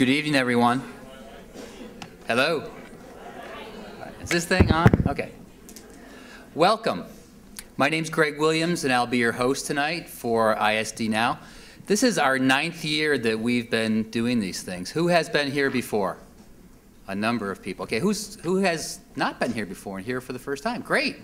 Good evening, everyone. Hello. Is this thing on? Okay. Welcome. My name's Greg Williams, and I'll be your host tonight for ISD Now. This is our 9th year that we've been doing these things. Who has been here before? A number of people. Okay, who has not been here before and here for the first time? Great.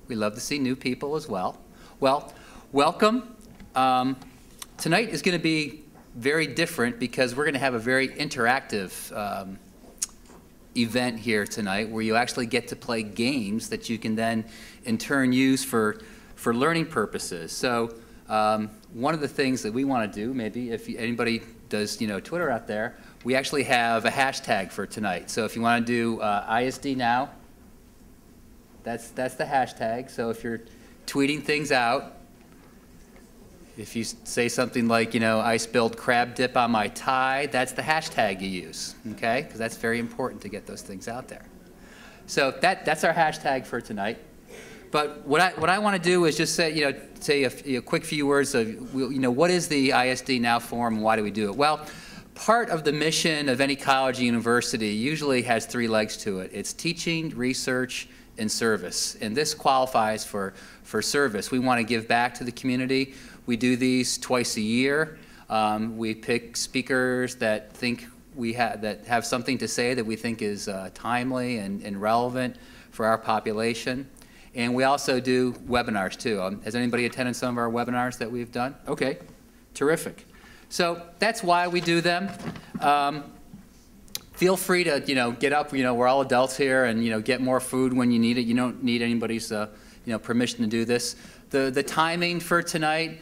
We love to see new people as well. Well, welcome. Tonight is going to be very different because we're going to have a very interactive event here tonight where you actually get to play games that you can then in turn use for learning purposes. So one of the things that we want to do, maybe if anybody does Twitter out there, we actually have a hashtag for tonight. So if you want to do ISD Now, that's the hashtag. So if you're tweeting things out, if you say something like, I spilled crab dip on my tie, that's the hashtag you use, okay? Because that's very important to get those things out there. So that's our hashtag for tonight. But what I want to do is just say, a quick few words of, what is the ISD Now Forum and why do we do it? Well, part of the mission of any college or university usually has 3 legs to it. It's teaching, research, and service. And this qualifies for service. We want to give back to the community. We do these twice a year. We pick speakers that have something to say that we think is timely and relevant for our population. And we also do webinars too. Has anybody attended some of our webinars that we've done? Okay, terrific. So that's why we do them. Feel free to get up. We're all adults here, and get more food when you need it. You don't need anybody's permission to do this. The timing for tonight,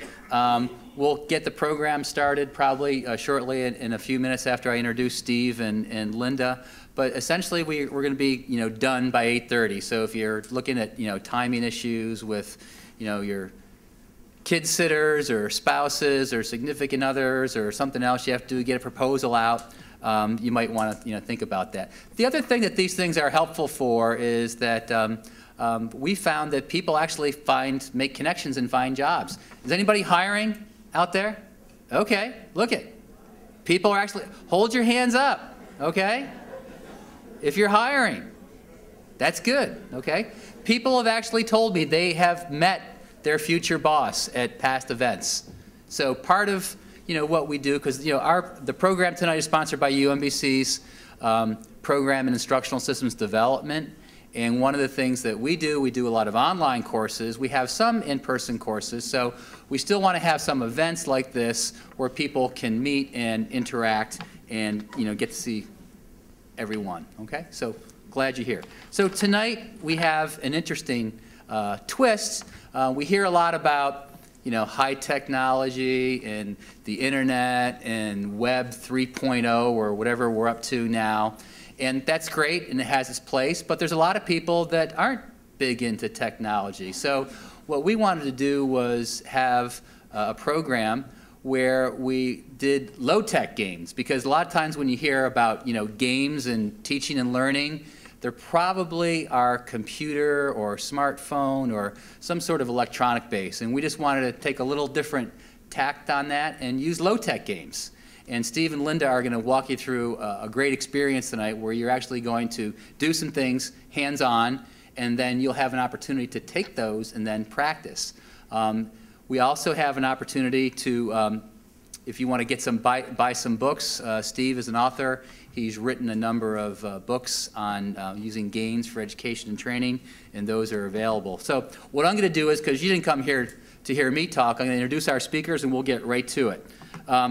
we'll get the program started probably shortly in a few minutes after I introduce Steve and Linda. But essentially, we're going to be done by 8:30. So if you're looking at timing issues with your kid sitters or spouses or significant others or something else you have to do, get a proposal out, you might want to think about that. The other thing that these things are helpful for is that we found that people actually make connections and find jobs. Is anybody hiring out there? Okay, look it. People are actually, hold your hands up, okay? If you're hiring, that's good, okay? People have actually told me they have met their future boss at past events. So part of what we do, because the program tonight is sponsored by UMBC's program in instructional systems development. And one of the things that we do a lot of online courses. We have some in-person courses, so we still want to have some events like this where people can meet and interact and get to see everyone. Okay, so glad you're here. So tonight we have an interesting twist. We hear a lot about high technology and the internet and Web 3.0 or whatever we're up to now. And that's great, and it has its place, but there's a lot of people that aren't big into technology. So what we wanted to do was have a program where we did low-tech games, because a lot of times when you hear about games and teaching and learning, there probably are computer or smartphone or some sort of electronic base, and we just wanted to take a little different tact on that and use low-tech games. And Steve and Linda are going to walk you through a great experience tonight where you're actually going to do some things hands-on, and then you'll have an opportunity to take those and then practice. We also have an opportunity to, if you want to get buy some books, Steve is an author. He's written a number of books on using games for education and training, and those are available. So what I'm going to do is, because you didn't come here to hear me talk, I'm going to introduce our speakers, and we'll get right to it.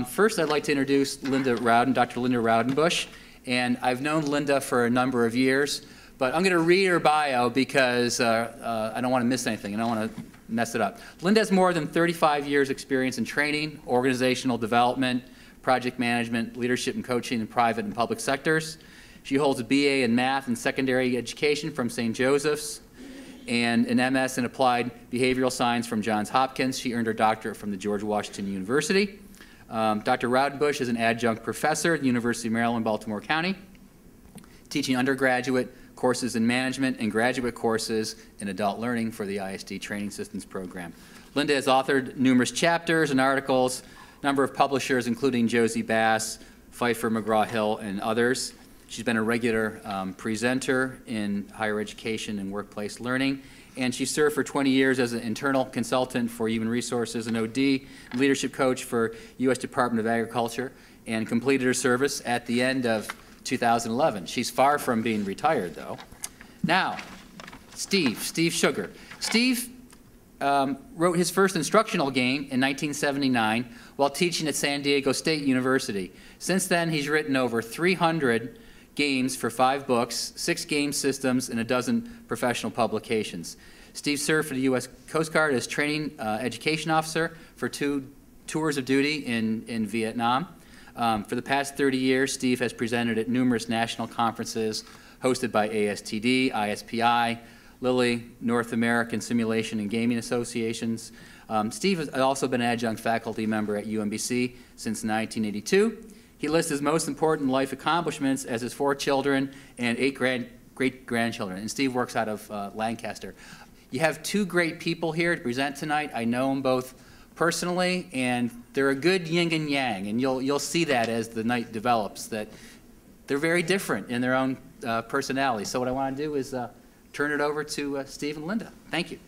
First, I'd like to introduce Dr. Linda Raudenbush, and I've known Linda for a number of years, but I'm going to read her bio because I don't want to miss anything, and I don't want to mess it up. Linda has more than 35 years experience in training, organizational development, project management, leadership and coaching in private and public sectors. She holds a BA in math and secondary education from St. Joseph's and an MS in applied behavioral science from Johns Hopkins. She earned her doctorate from the George Washington University. Dr. Raudenbush is an adjunct professor at the University of Maryland, Baltimore County, teaching undergraduate courses in management and graduate courses in adult learning for the ISD Training Systems Program. Linda has authored numerous chapters and articles, a number of publishers including Josie Bass, Pfeiffer, McGraw-Hill, and others. She's been a regular presenter in higher education and workplace learning, and she served for 20 years as an internal consultant for human resources and OD, leadership coach for U.S. Department of Agriculture, and completed her service at the end of 2011. She's far from being retired, though. Now, Steve Sugar. Steve wrote his first instructional game in 1979 while teaching at San Diego State University. Since then, he's written over 300 games for 5 books, 6 game systems, and a dozen professional publications. Steve served for the U.S. Coast Guard as training education officer for 2 tours of duty in Vietnam. For the past 30 years, Steve has presented at numerous national conferences hosted by ASTD, ISPI, Lilly, North American Simulation and Gaming Associations. Steve has also been an adjunct faculty member at UMBC since 1982. He lists his most important life accomplishments as his 4 children and 8 great-grandchildren. And Steve works out of Lancaster. You have 2 great people here to present tonight. I know them both personally, and they're a good yin and yang, and you'll see that as the night develops, that they're very different in their own personality. So what I want to do is turn it over to Steve and Linda. Thank you.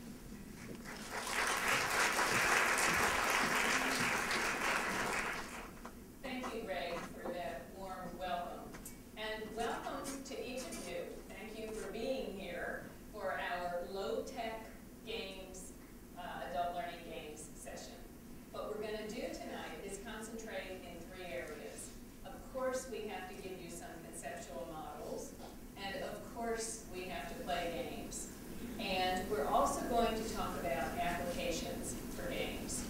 Thank you, Greg, for that warm welcome. And welcome to each of you. Thank you for being here for our low-tech games, adult learning games session. What we're going to do tonight is concentrate in 3 areas. Of course, we have to give you some conceptual models, and of course, we have to play games. And we're also going to talk about applications for games.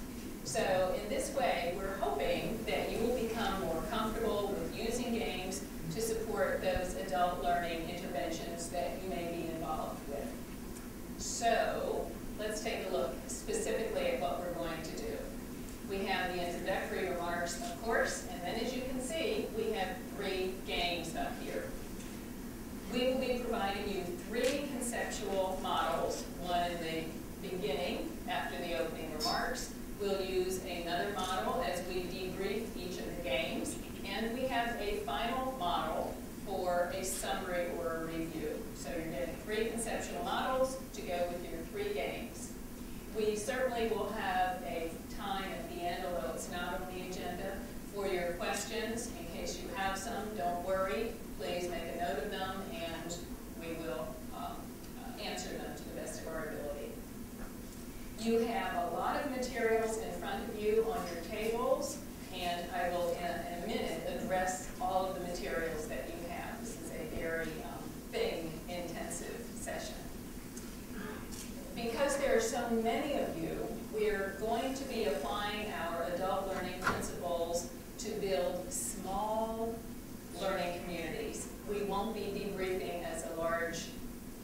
So in this way, we're hoping that you will become more comfortable with using games to support those adult learning interventions that you may be involved with. So let's take a look specifically at what we're going to do. We have the introductory remarks, of course, and then as you can see, we have 3 games up here. We will be providing you 3 conceptual models, one in the beginning after the opening remarks. We'll use another model as we debrief each of the games, and we have a final model for a summary or a review. So you're getting 3 conceptual models to go with your 3 games. We certainly will have a time at the end, although it's not on the agenda, for your questions. In case you have some, don't worry. Please make a note of them, and we will answer them to the best of our ability. You have a lot of materials in front of you on your tables, and I will, in a minute, address all of the materials that you have. This is a very thing-intensive session. Because there are so many of you, we're going to be applying our adult learning principles to build small learning communities. We won't be debriefing as a large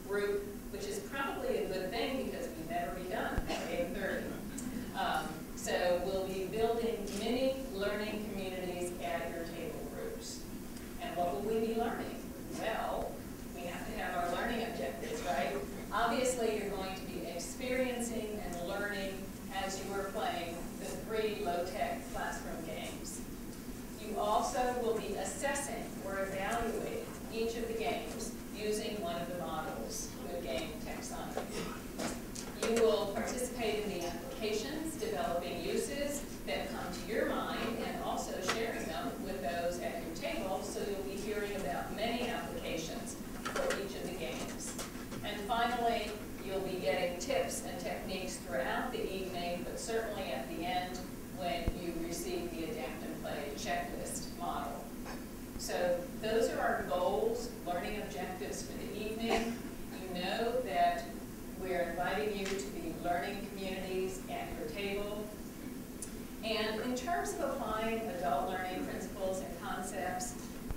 group, which is probably a good thing because we've never be done at 8:30. So we'll be building mini learning communities at your table groups. And what will we be learning? Well, we have to have our learning objectives, right? Obviously, you're going to be experiencing and learning as you are playing the 3 low-tech classroom games. You also will be assessing or evaluating each of the games using one of the models, the game taxonomy. You will participate in the applications, developing uses that come to your mind, and also sharing them with those at your table, so you'll be hearing about many applications for each of the games. And finally, you'll be getting tips and techniques throughout the evening, but certainly at the end when you receive the Adapt and Play checklist model. So those are our goals, learning objectives for the evening. You know that we're inviting you to be learning communities at your table. And in terms of applying adult learning principles and concepts,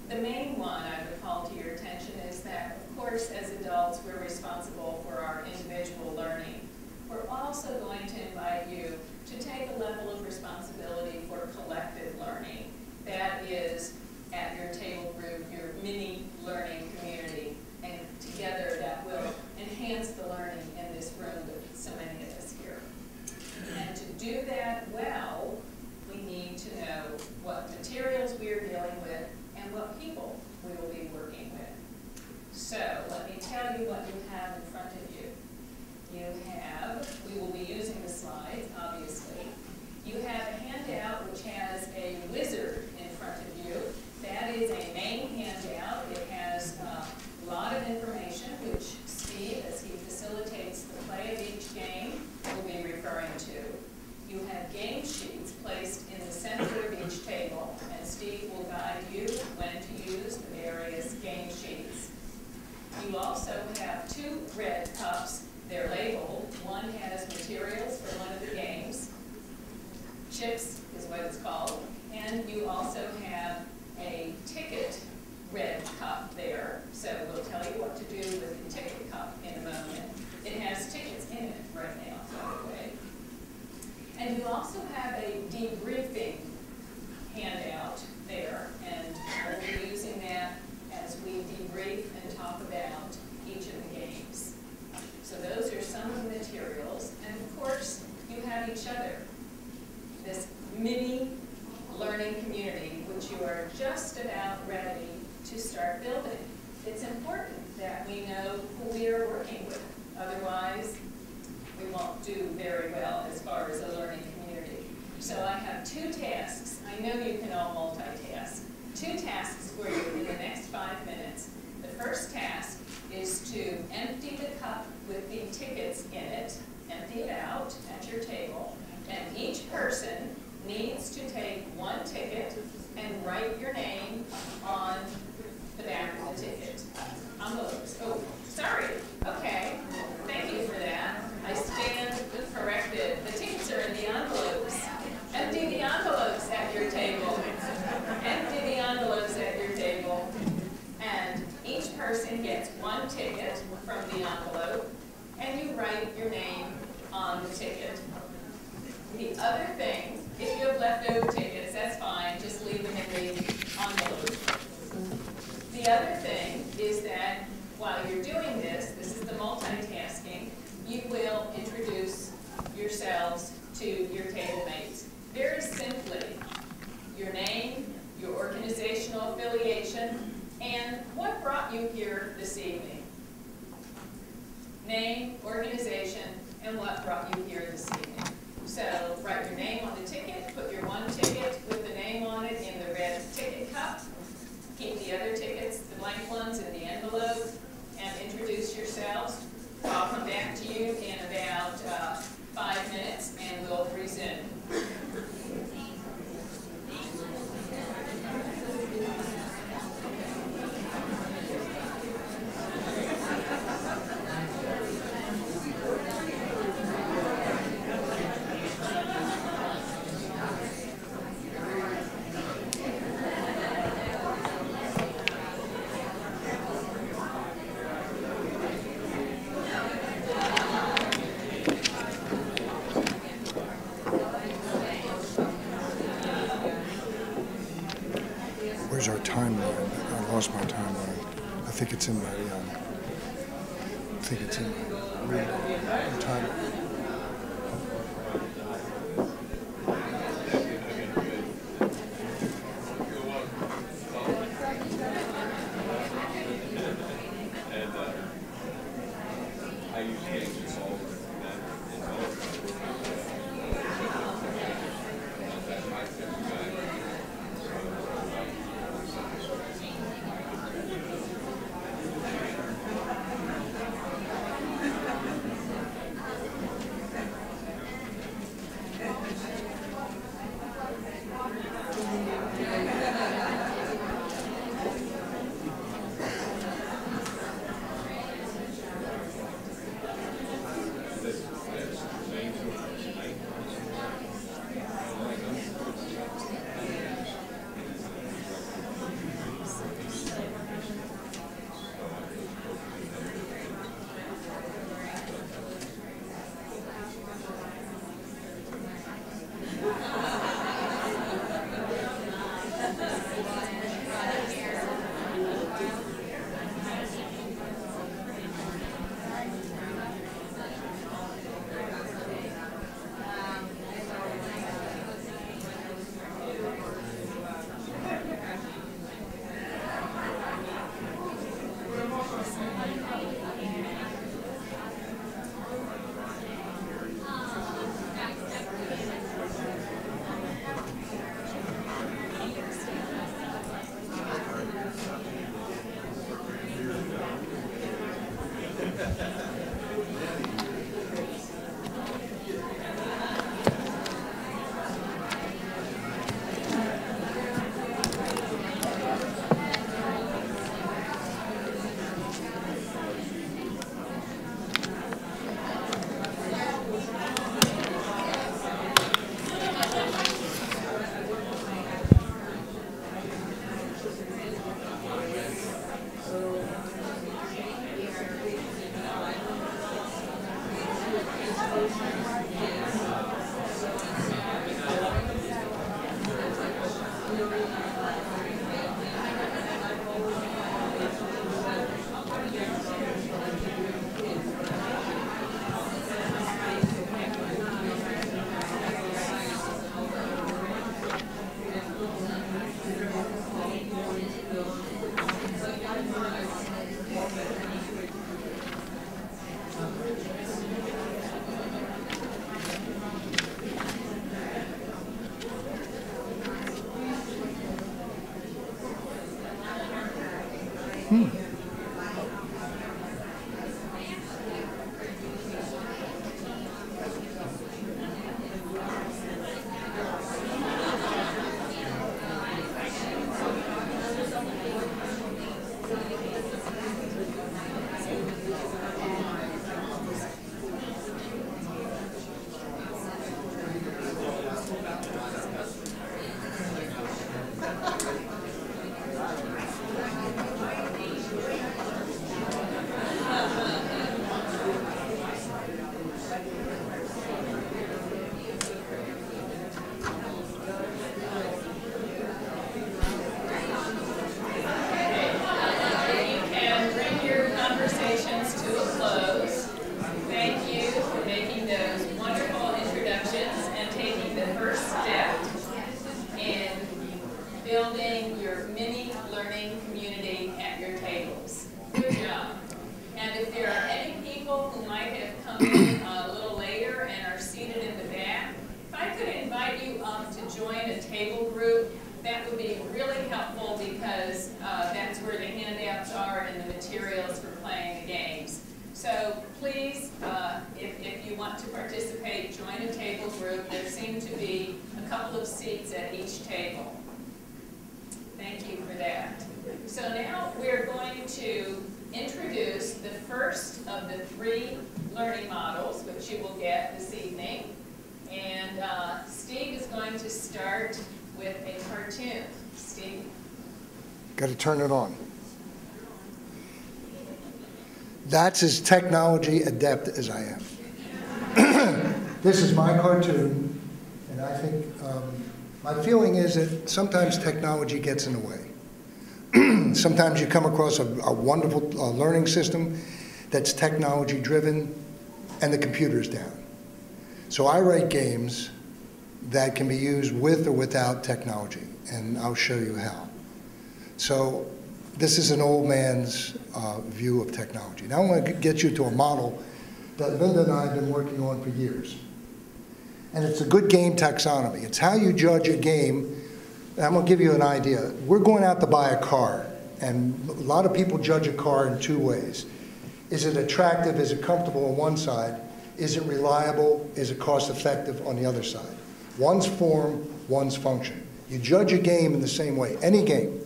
the main one I would call to your attention is that, of course, as adults, we're responsible for our individual learning. We're also going to invite you to take a level of responsibility for collective learning. That is, at your table group, your mini learning community, and together that will enhance the learning in this room with so many of us here. And to do that well, we need to know what materials we are dealing with And you also have a debriefing handout there, and we'll be using that as we debrief and talk about each of the games. So those are some of the materials, and of course, you have each other. This mini learning community, which you are just about ready to start building. It's important that we know who we are working with. Otherwise, we won't do very well as far as a learning community. So I have 2 tasks. I know you can all multitask. 2 tasks for you in the next 5 minutes. The first task is to empty the cup with the tickets in it, empty it out at your table, and each person needs to take 1 ticket and write your name on the back of the ticket. Envelopes. Oh, sorry. Okay. Thank you for that. I stand corrected. The tickets are in the envelopes. Empty the envelopes at your table. Empty the envelopes at your table. And each person gets 1 ticket from the envelope, and you write your name on the ticket. The other thing, if you have leftover tickets, that's fine. Just leave them in the envelope. The other thing is that while you're doing this, this is the multitasking, you will introduce yourselves to your table mates. Very simply, your name, your organizational affiliation, and what brought you here this evening. Name, organization, and what brought you here this evening. So write your name on the ticket, put your 1 ticket with the name on it in the red ticket cup, keep the other tickets, the blank ones, in the envelope, and introduce yourselves. I'll come back to you in about 5 minutes, and we'll resume. Where's our timeline? I lost my timeline. I think it's in my, timeline. table group, that would be really helpful because that's where the handouts are and the materials for playing the games. So please, if you want to participate, join a table group. There seem to be a couple of seats at each table. Thank you for that. So now we're going to introduce the first of the 3 learning models, which you will get this evening. And Steve is going to start with a cartoon. Steve? Got to turn it on. That's as technology adept as I am. This is my cartoon, and I think my feeling is that sometimes technology gets in the way. Sometimes you come across a wonderful learning system that's technology driven and the computer's down. So I write games that can be used with or without technology, and I'll show you how. So this is an old man's view of technology. Now I want to get you to a model that Linda and I have been working on for years. And it's a good game taxonomy. It's how you judge a game. And I'm going to give you an idea. We're going out to buy a car, and a lot of people judge a car in 2 ways. Is it attractive? Is it comfortable on one side? Is it reliable? Is it cost effective on the other side? One's form, one's function. You judge a game in the same way, any game.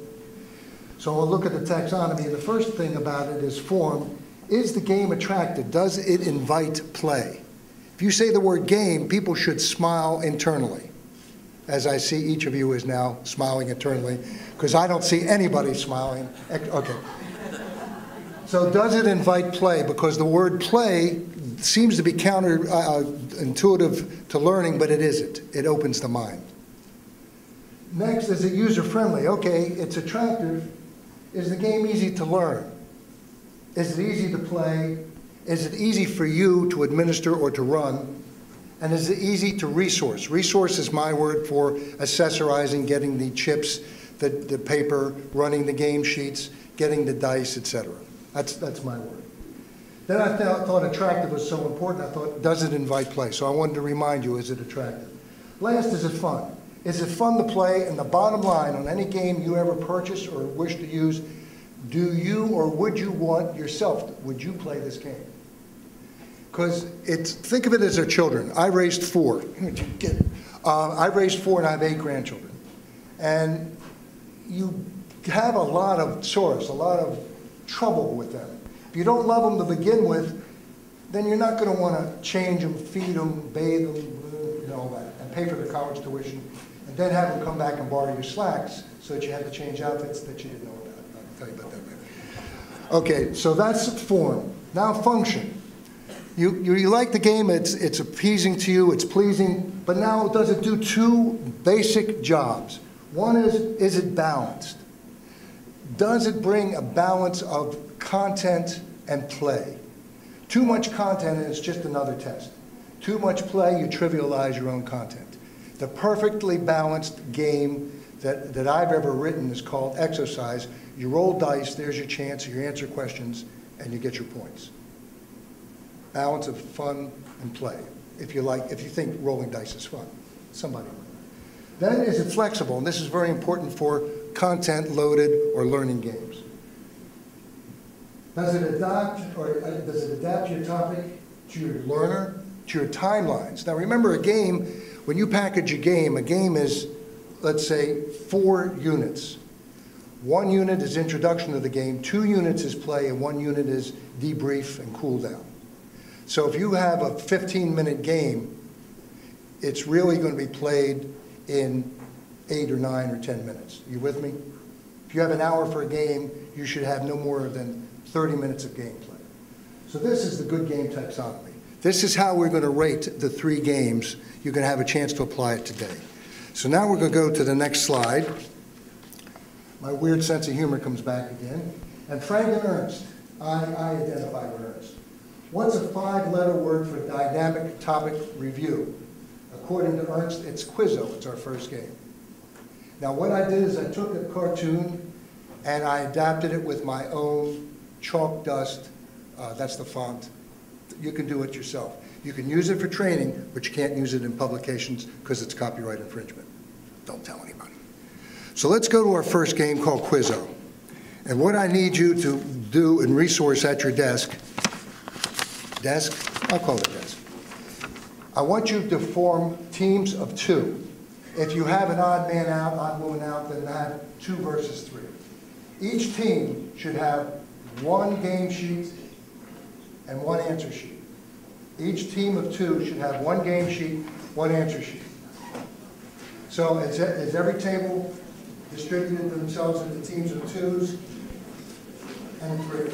So we'll look at the taxonomy. The first thing about it is form. Is the game attractive? Does it invite play? If you say the word game, people should smile internally, as I see each of you is now smiling internally, because I don't see anybody smiling. Okay. So does it invite play? Because the word play seems to be counterintuitive to learning, but it isn't. It opens the mind. Next, is it user-friendly? Okay, it's attractive. Is the game easy to learn? Is it easy to play? Is it easy for you to administer or to run? And is it easy to resource? Resource is my word for accessorizing, getting the chips, the paper, running the game sheets, getting the dice, etc. That's my word. Then I thought attractive was so important. I thought, does it invite play? So I wanted to remind you, is it attractive? Last, is it fun? Is it fun to play? And the bottom line, on any game you ever purchase or wish to use, do you or would you want yourself, would you play this game? Because think of it as our children. I raised 4. I raised 4 and I have 8 grandchildren. And you have a lot of chores, a lot of trouble with them. If you don't love them to begin with, then you're not going to want to change them, feed them, bathe them, and all that, and pay for the college tuition, and then have them come back and borrow your slacks so that you have to change outfits that you didn't know about. I'll tell you about that later. Okay, so that's form. Now function. You like the game, it's appeasing to you, it's pleasing, but now does it do 2 basic jobs? One is it balanced? Does it bring a balance of content and play? Too much content and it's just another test. Too much play, you trivialize your own content. The perfectly balanced game that I've ever written is called exercise. You roll dice, there's your chance, you answer questions, and you get your points. Balance of fun and play. If you think rolling dice is fun, somebody will. Then is it flexible? And this is very important for content-loaded or learning games. Does it adapt your topic to your learner, to your timelines? Now remember, a game, when you package a game is, let's say, 4 units. 1 unit is introduction to the game, 2 units is play, and 1 unit is debrief and cool down. So if you have a 15-minute game, it's really going to be played in 8 or 9 or 10 minutes. You with me? If you have an hour for a game, you should have no more than 30 minutes of gameplay. So this is the good game taxonomy. This is how we're going to rate the 3 games. You're going to have a chance to apply it today. So now we're going to go to the next slide. My weird sense of humor comes back again. And Frank and Ernst, I identify with Ernst. What's a 5-letter word for dynamic topic review? According to Ernst, it's Quizo. It's our first game. Now what I did is I took a cartoon and I adapted it with my own chalk dust. That's the font. You can do it yourself. You can use it for training, but you can't use it in publications because it's copyright infringement. Don't tell anybody. So let's go to our first game called Quizo. And what I need you to do and resource at your desk, I'll call it desk. I want you to form teams of 2. If you have an odd man out, odd woman out, then have 2 versus 3. Each team should have 1 game sheet and 1 answer sheet. Each team of 2 should have 1 game sheet, 1 answer sheet. So is every table distributed themselves into teams of 2s and 3?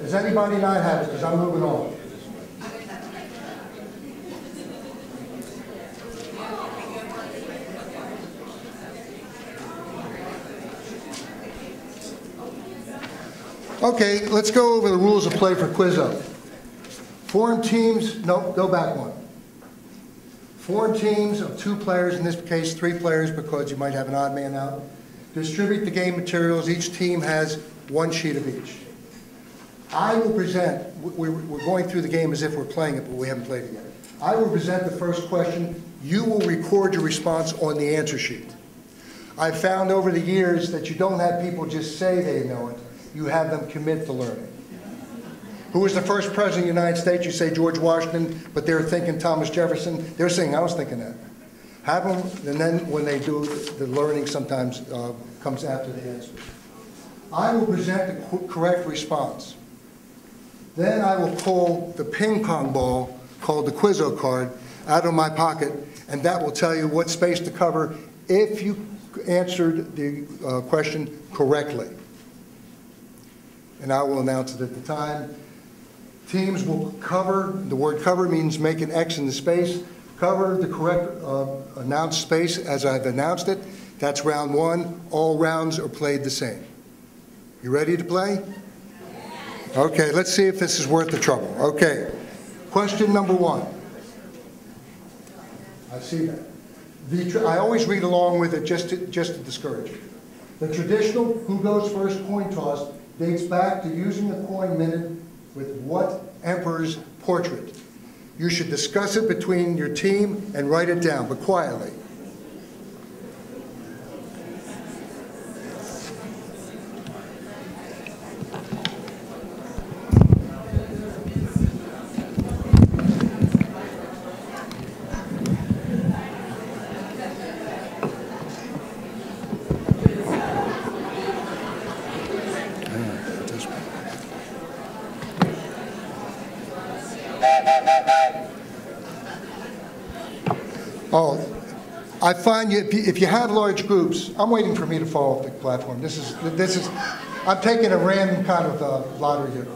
Does anybody not have it? Because I'm moving on. Okay, let's go over the rules of play for Quizo. Form teams, no, go back 1. Form teams of 2 players, in this case 3 players because you might have an odd man out. Distribute the game materials. Each team has 1 sheet of each. I will present, we're going through the game as if we're playing it, but we haven't played it yet. I will present the first question. You will record your response on the answer sheet. I've found over the years that you don't have people just say they know it. You have them commit to learning. Who was the first president of the United States? You say George Washington, but they're thinking Thomas Jefferson. They're saying, I was thinking that. Have them, and then when they do, the learning sometimes comes after the answer. I will present the correct response. Then I will pull the ping pong ball, called the Quizo card, out of my pocket, and that will tell you what space to cover if you answered the question correctly. And I will announce it at the time. Teams will cover, the word cover means make an X in the space, cover the correct announced space as I've announced it. That's round 1. All rounds are played the same. You ready to play? Okay, let's see if this is worth the trouble. Okay, question number 1. I see that. I always read along with it just to discourage you. The traditional who goes first coin toss dates back to using a coin minted with what emperor's portrait. You should discuss it between your team and write it down, but quietly. Oh, I find if you have large groups, I'm waiting for me to fall off the platform. This is, I'm taking a random kind of lottery here.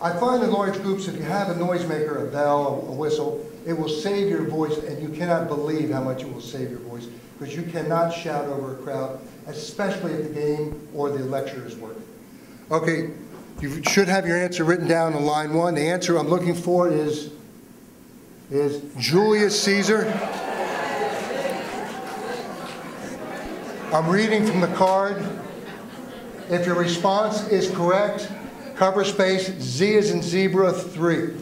I find in large groups, if you have a noisemaker, a bell, a whistle, it will save your voice, and you cannot believe how much it will save your voice, because you cannot shout over a crowd, especially if the game or the lecture is working. Okay, you should have your answer written down on line 1. The answer I'm looking for is Julius Caesar. I'm reading from the card. If your response is correct, cover space, Z as in zebra, 3.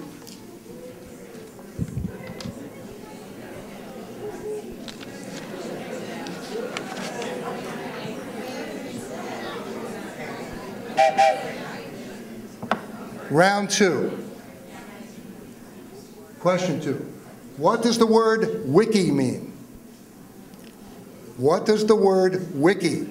Round 2. Question 2. What does the word wiki mean? What does the word wiki?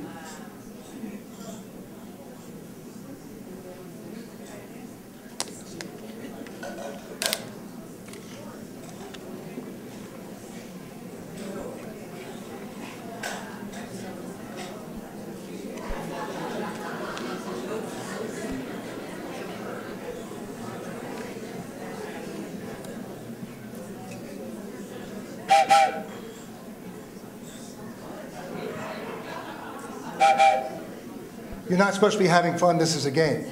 You're not supposed to be having fun. This is a game.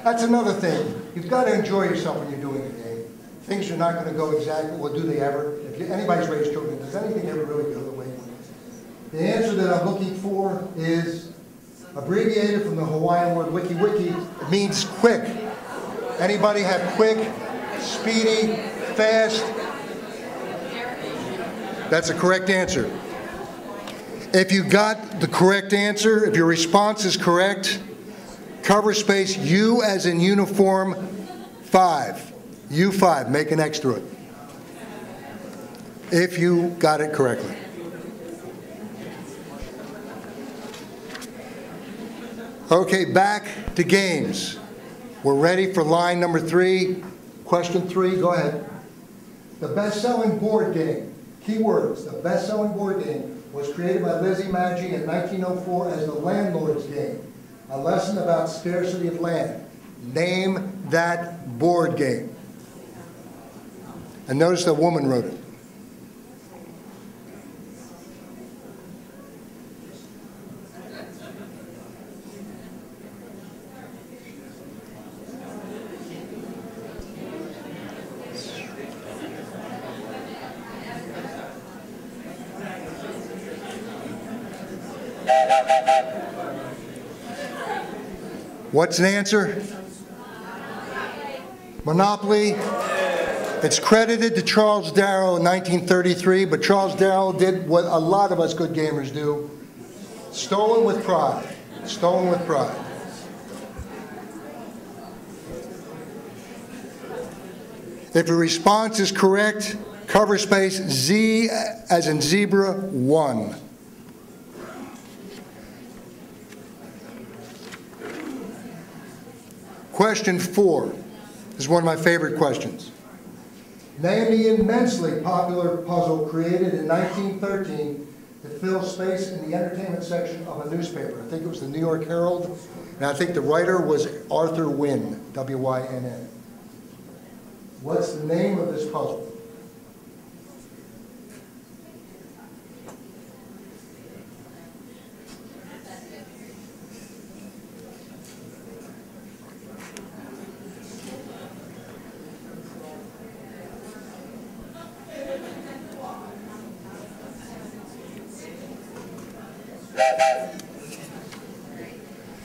That's another thing. You've got to enjoy yourself when you're doing a game. Things are not going to go exactly, well, do they ever? If anybody's raised children, does anything ever really go the way? The answer that I'm looking for is Abbreviated from the Hawaiian word wiki wiki, it means quick. Anybody have quick, speedy, fast? That's a correct answer. If you got the correct answer, if your response is correct, cover space U as in uniform 5. U5, make an X through it. If you got it correctly. Okay, back to games. We're ready for line number 3. Question 3, go ahead. The best-selling board game, keywords, the best-selling board game was created by Lizzie Maggi in 1904 as the landlord's game, a lesson about scarcity of land. Name that board game. And notice the woman wrote it. What's the answer? Monopoly. It's credited to Charles Darrow in 1933, but Charles Darrow did what a lot of us good gamers do. Stolen with pride. Stolen with pride. If your response is correct, cover space Z as in zebra 1. Question 4 is one of my favorite questions. Name the immensely popular puzzle created in 1913 to fill space in the entertainment section of a newspaper. I think it was the New York Herald, and I think the writer was Arthur Wynn, W-Y-N-N. What's the name of this puzzle?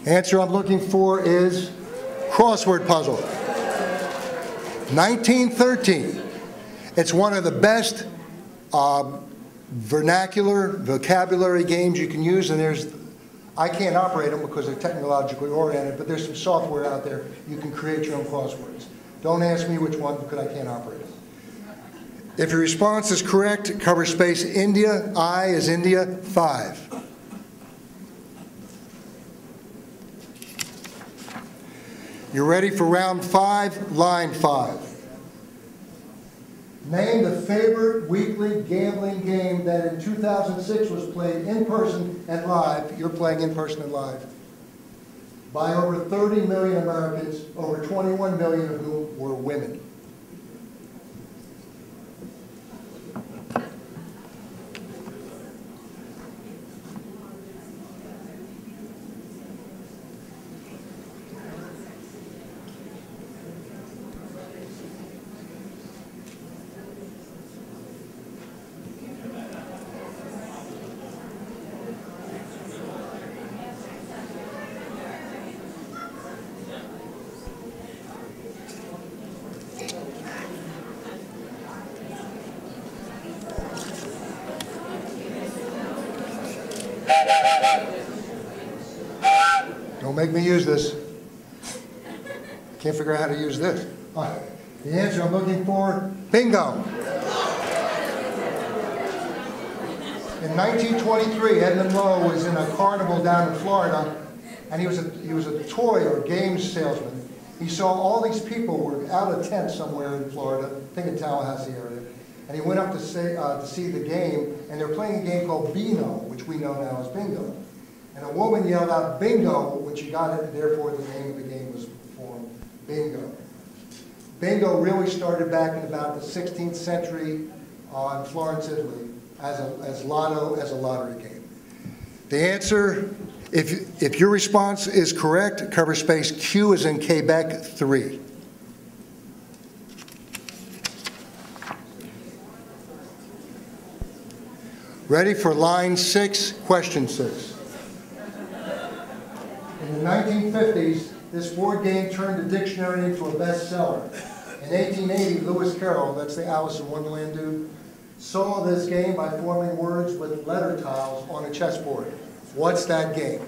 Answer I'm looking for is crossword puzzle. 1913. It's one of the best vocabulary games you can use, and I can't operate them because they're technologically oriented, but there's some software out there you can create your own crosswords. Don't ask me which one because I can't operate them. If your response is correct, cover space India, I is India, 5. You're ready for round 5, line 5. Name the favorite weekly gambling game that in 2006 was played in person and live. You're playing in person and live. By over 30 million Americans, over 21 million of whom were women. Don't make me use this. Can't figure out how to use this. The answer I'm looking for, bingo. In 1923, Edmund Lowe was in a carnival down in Florida, and he was a toy or games salesman. He saw all these people were out of tent somewhere in Florida, I think in Tallahassee area, and he went up to see the game, and they're playing a game called Beano, which we know now as bingo. And a woman yelled out bingo when she got it, and therefore the name of the game was formed, bingo. Bingo really started back in about the 16th century in Florence, Italy, as a lottery game. The answer, if your response is correct, cover space Q is in Quebec, 3. Ready for line 6, question 6. In the 1950s, this board game turned the dictionary into a bestseller. In 1880, Lewis Carroll, that's the Alice in Wonderland dude, saw this game by forming words with letter tiles on a chessboard. What's that game?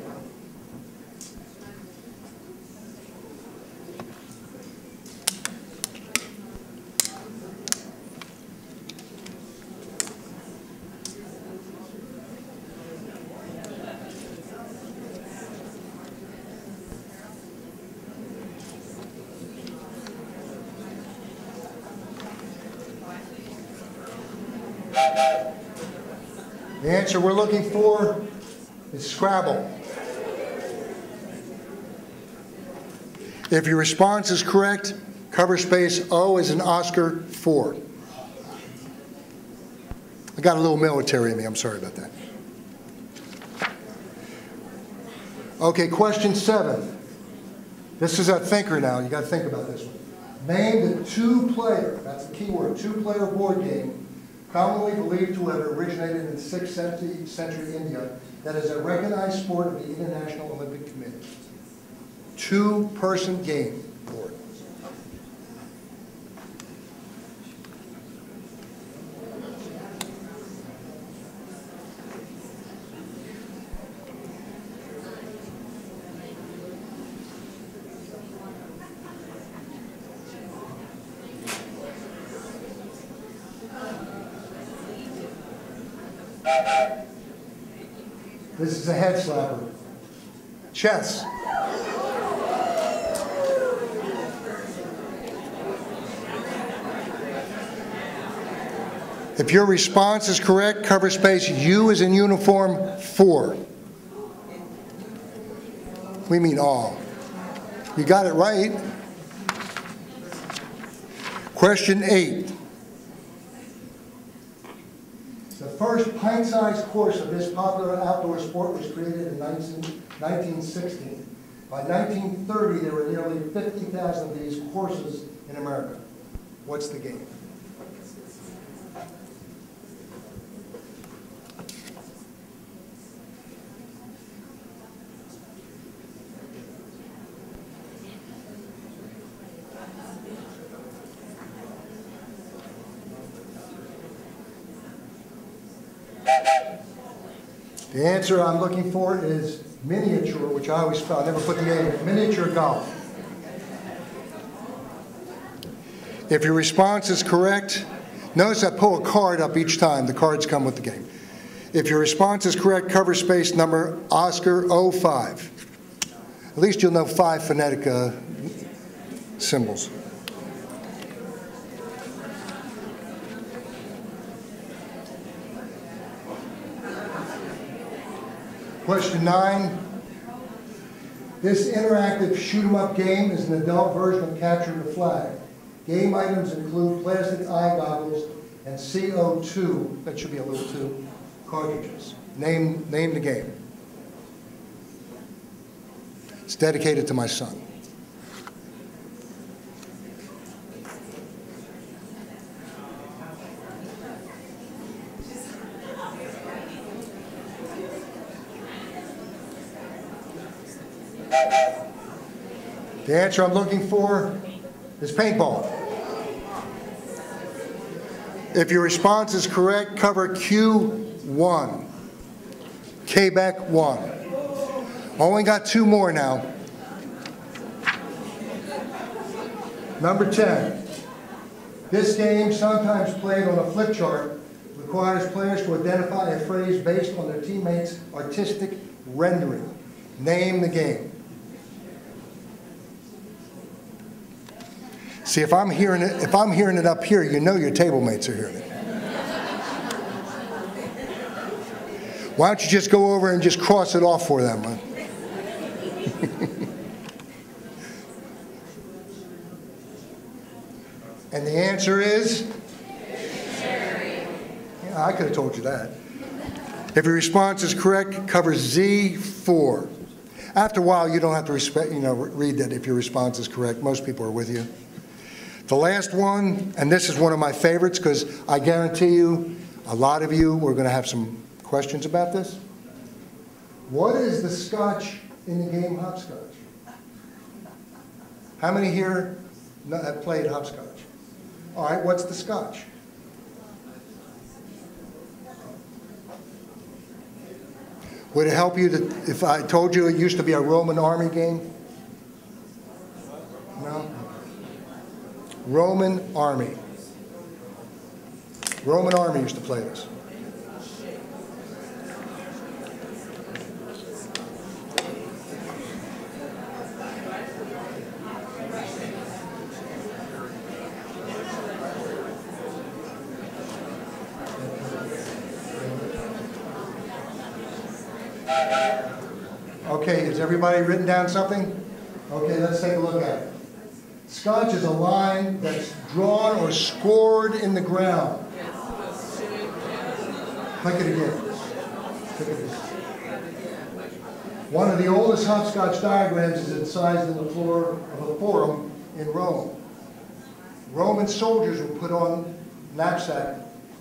The answer we're looking for is Scrabble. If your response is correct, cover space O is an Oscar 4. I got a little military in me, I'm sorry about that. Okay, question 7. This is a thinker now, you got to think about this one. Name the two-player, that's the key word, two-player board game commonly believed to have originated in 6th century India that is a recognized sport of the International Olympic Committee. Two-person game board. This is a head slapper. Chess. If your response is correct, cover space U is in uniform 4. We mean all. You got it right. Question 8. The first pint-sized course of this popular outdoor sport was created in 1916. By 1930, there were nearly 50,000 of these courses in America. What's the game? The answer I'm looking for is miniature, which I always found, I never put the A in, miniature golf. If your response is correct, notice I pull a card up each time. The cards come with the game. If your response is correct, cover space number Oscar 05. At least you'll know 5 phonetic symbols. Question 9. This interactive shoot-'em-up game is an adult version of Capture the Flag. Game items include plastic eye goggles and CO2, that should be a little 2, cartridges. Name the game. It's dedicated to my son. The answer I'm looking for is paintball. If your response is correct, cover Q1. Quebec 1. Only got 2 more now. Number 10. This game, sometimes played on a flip chart, requires players to identify a phrase based on their teammates' artistic rendering. Name the game. See, if I'm hearing it up here, you know your table mates are hearing it. Why don't you just go over and just cross it off for them? Huh? And the answer is? Yeah, I could have told you that. If your response is correct, cover Z4. After a while, you don't have to read that if your response is correct. Most people are with you. The last one, and this is one of my favorites because I guarantee you, a lot of you, we're going to have some questions about this. What is the Scotch in the game hopscotch? How many here have played hopscotch? All right, what's the scotch? Would it help you if I told you it used to be a Roman army game? No? Roman army. Roman army used to play this. Okay, has everybody written down something? Okay, let's take a look at it. Scotch is a line that's drawn or scored in the ground. Click it again. Click it again. One of the oldest hopscotch diagrams is incised in the floor of a forum in Rome. Roman soldiers would put on knapsack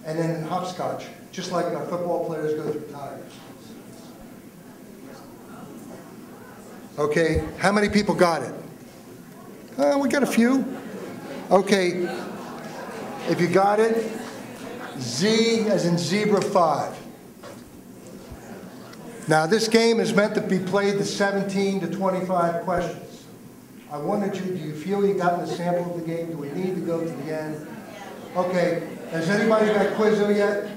and then hopscotch, just like our football players go through tires. Okay, how many people got it? We got a few. Okay, if you got it, Z as in zebra 5. Now this game is meant to be played to 17 to 25 questions. I wondered, do you feel you got a sample of the game? Do we need to go to the end? Okay, has anybody got Quizo yet?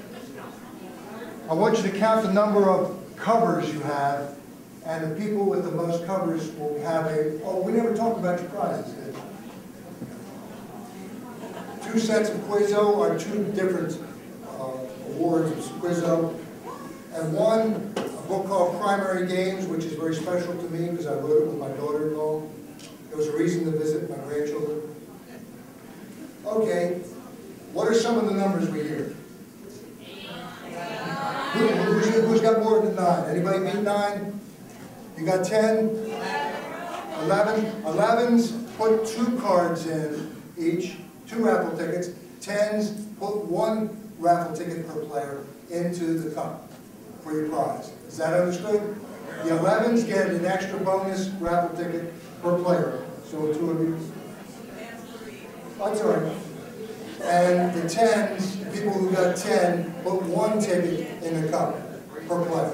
I want you to count the number of covers you have, and the people with the most covers will have a, oh, we never talked about your prizes, did we? 2 sets of Quizo are 2 different awards of Quizo, and one, a book called Primary Games, which is very special to me because I wrote it with my daughter-in-law. It was a reason to visit my grandchildren. Okay, what are some of the numbers we hear? Who's got more than 9? Anybody beat 9? You got 10? 11? 11s, put 2 cards in each, 2 raffle tickets. 10s, put 1 raffle ticket per player into the cup for your prize. Is that understood? The 11s get an extra bonus raffle ticket per player. So 2 of you. That's all right. And the 10s, the people who got 10, put 1 ticket in the cup per player.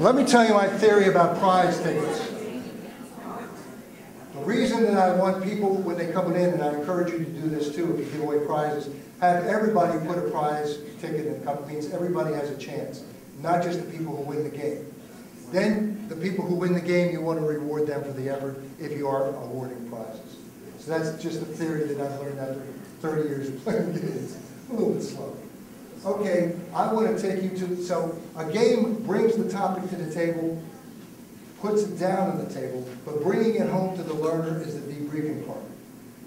Let me tell you my theory about prize tickets. The reason that I want people, when they come in, and I encourage you to do this too if you give away prizes, have everybody put a prize ticket in the cup. It means everybody has a chance, not just the people who win the game. Then the people who win the game, you want to reward them for the effort if you are awarding prizes. So that's just a theory that I've learned after 30 years of playing games. A little bit slow. Okay, I want to take you to, so a game brings the topic to the table, puts it down on the table, but bringing it home to the learner is the debriefing part.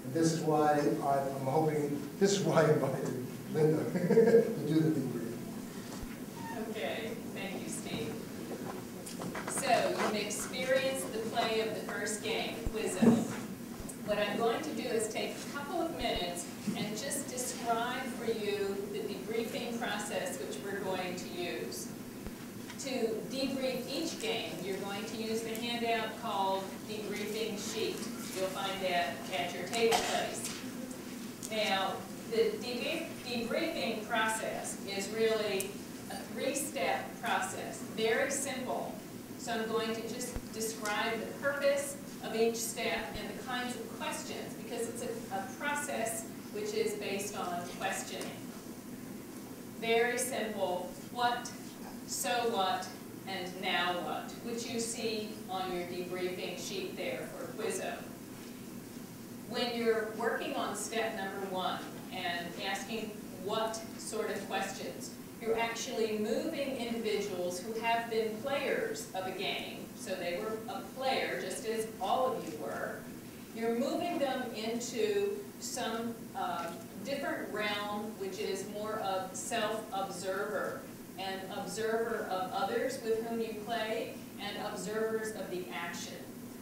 And this is why I'm hoping, this is why I invited Linda to do the debriefing. Okay, thank you, Steve. So you've experienced the play of the first game, Quizo. What I'm going to do is take a couple of minutes and just describe for you the debriefing process which we're going to use. To debrief each game, you're going to use the handout called Debriefing Sheet. You'll find that at your table place. Now, the debriefing process is really a 3-step process, very simple. So I'm going to just describe the purpose of each step and the kinds of questions, because it's a process which is based on questioning. Very simple: what, so what, and now what, which you see on your debriefing sheet there for Quizo. When you're working on step number 1 and asking what sort of questions, you're actually moving individuals who have been players of a game, so they were a player just as all of you were. You're moving them into some different realm, which is more of self-observer, and observer of others with whom you play, and observers of the action.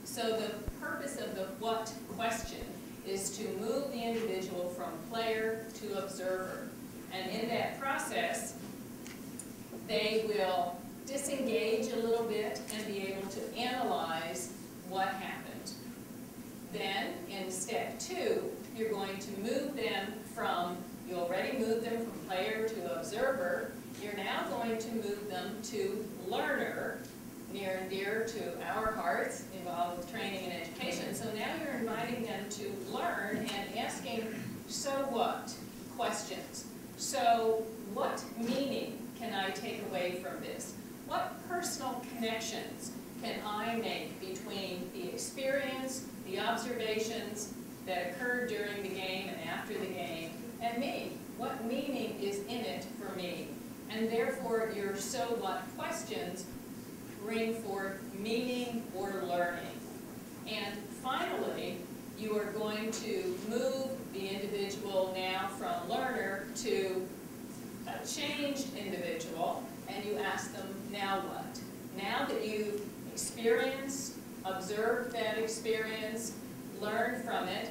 So the purpose of the what question is to move the individual from player to observer. And in that process, they will disengage a little bit and be able to analyze what happened. Then, in step 2, you're going to move them from, you already moved them from player to observer, you're now going to move them to learner, near and dear to our hearts, involved with training and education. So now you're inviting them to learn and asking, so what? Questions. So what meaning can I take away from this? What personal connections can I make between the experience, the observations that occurred during the game and after the game, and me? What meaning is in it for me? And therefore, your so what questions bring forth meaning or learning. And finally, you are going to move the individual now from learner to a changed individual, and you ask them, now what? Now that you've experienced, observed that experience, learned from it,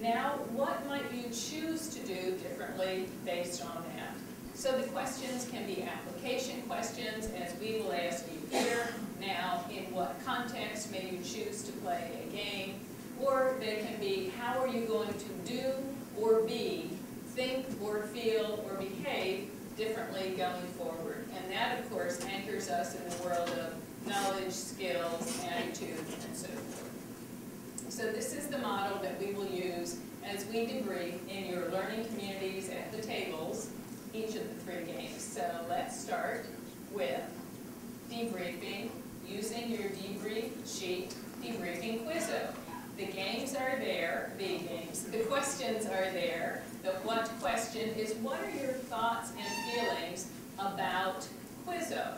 now what might you choose to do differently based on that? So the questions can be application questions, as we will ask you here. Now, in what context may you choose to play a game? Or they can be, how are you going to do or be, think or feel or behave differently going forward? And that, of course, anchors us in the world of knowledge, skills, attitude, and so forth. So this is the model that we will use as we debrief in your learning communities at the tables, each of the 3 games. So let's start with debriefing, using your debrief sheet, debriefing Quizo. The games are there, the questions are there. The what question is, what are your thoughts and feelings about Quizo?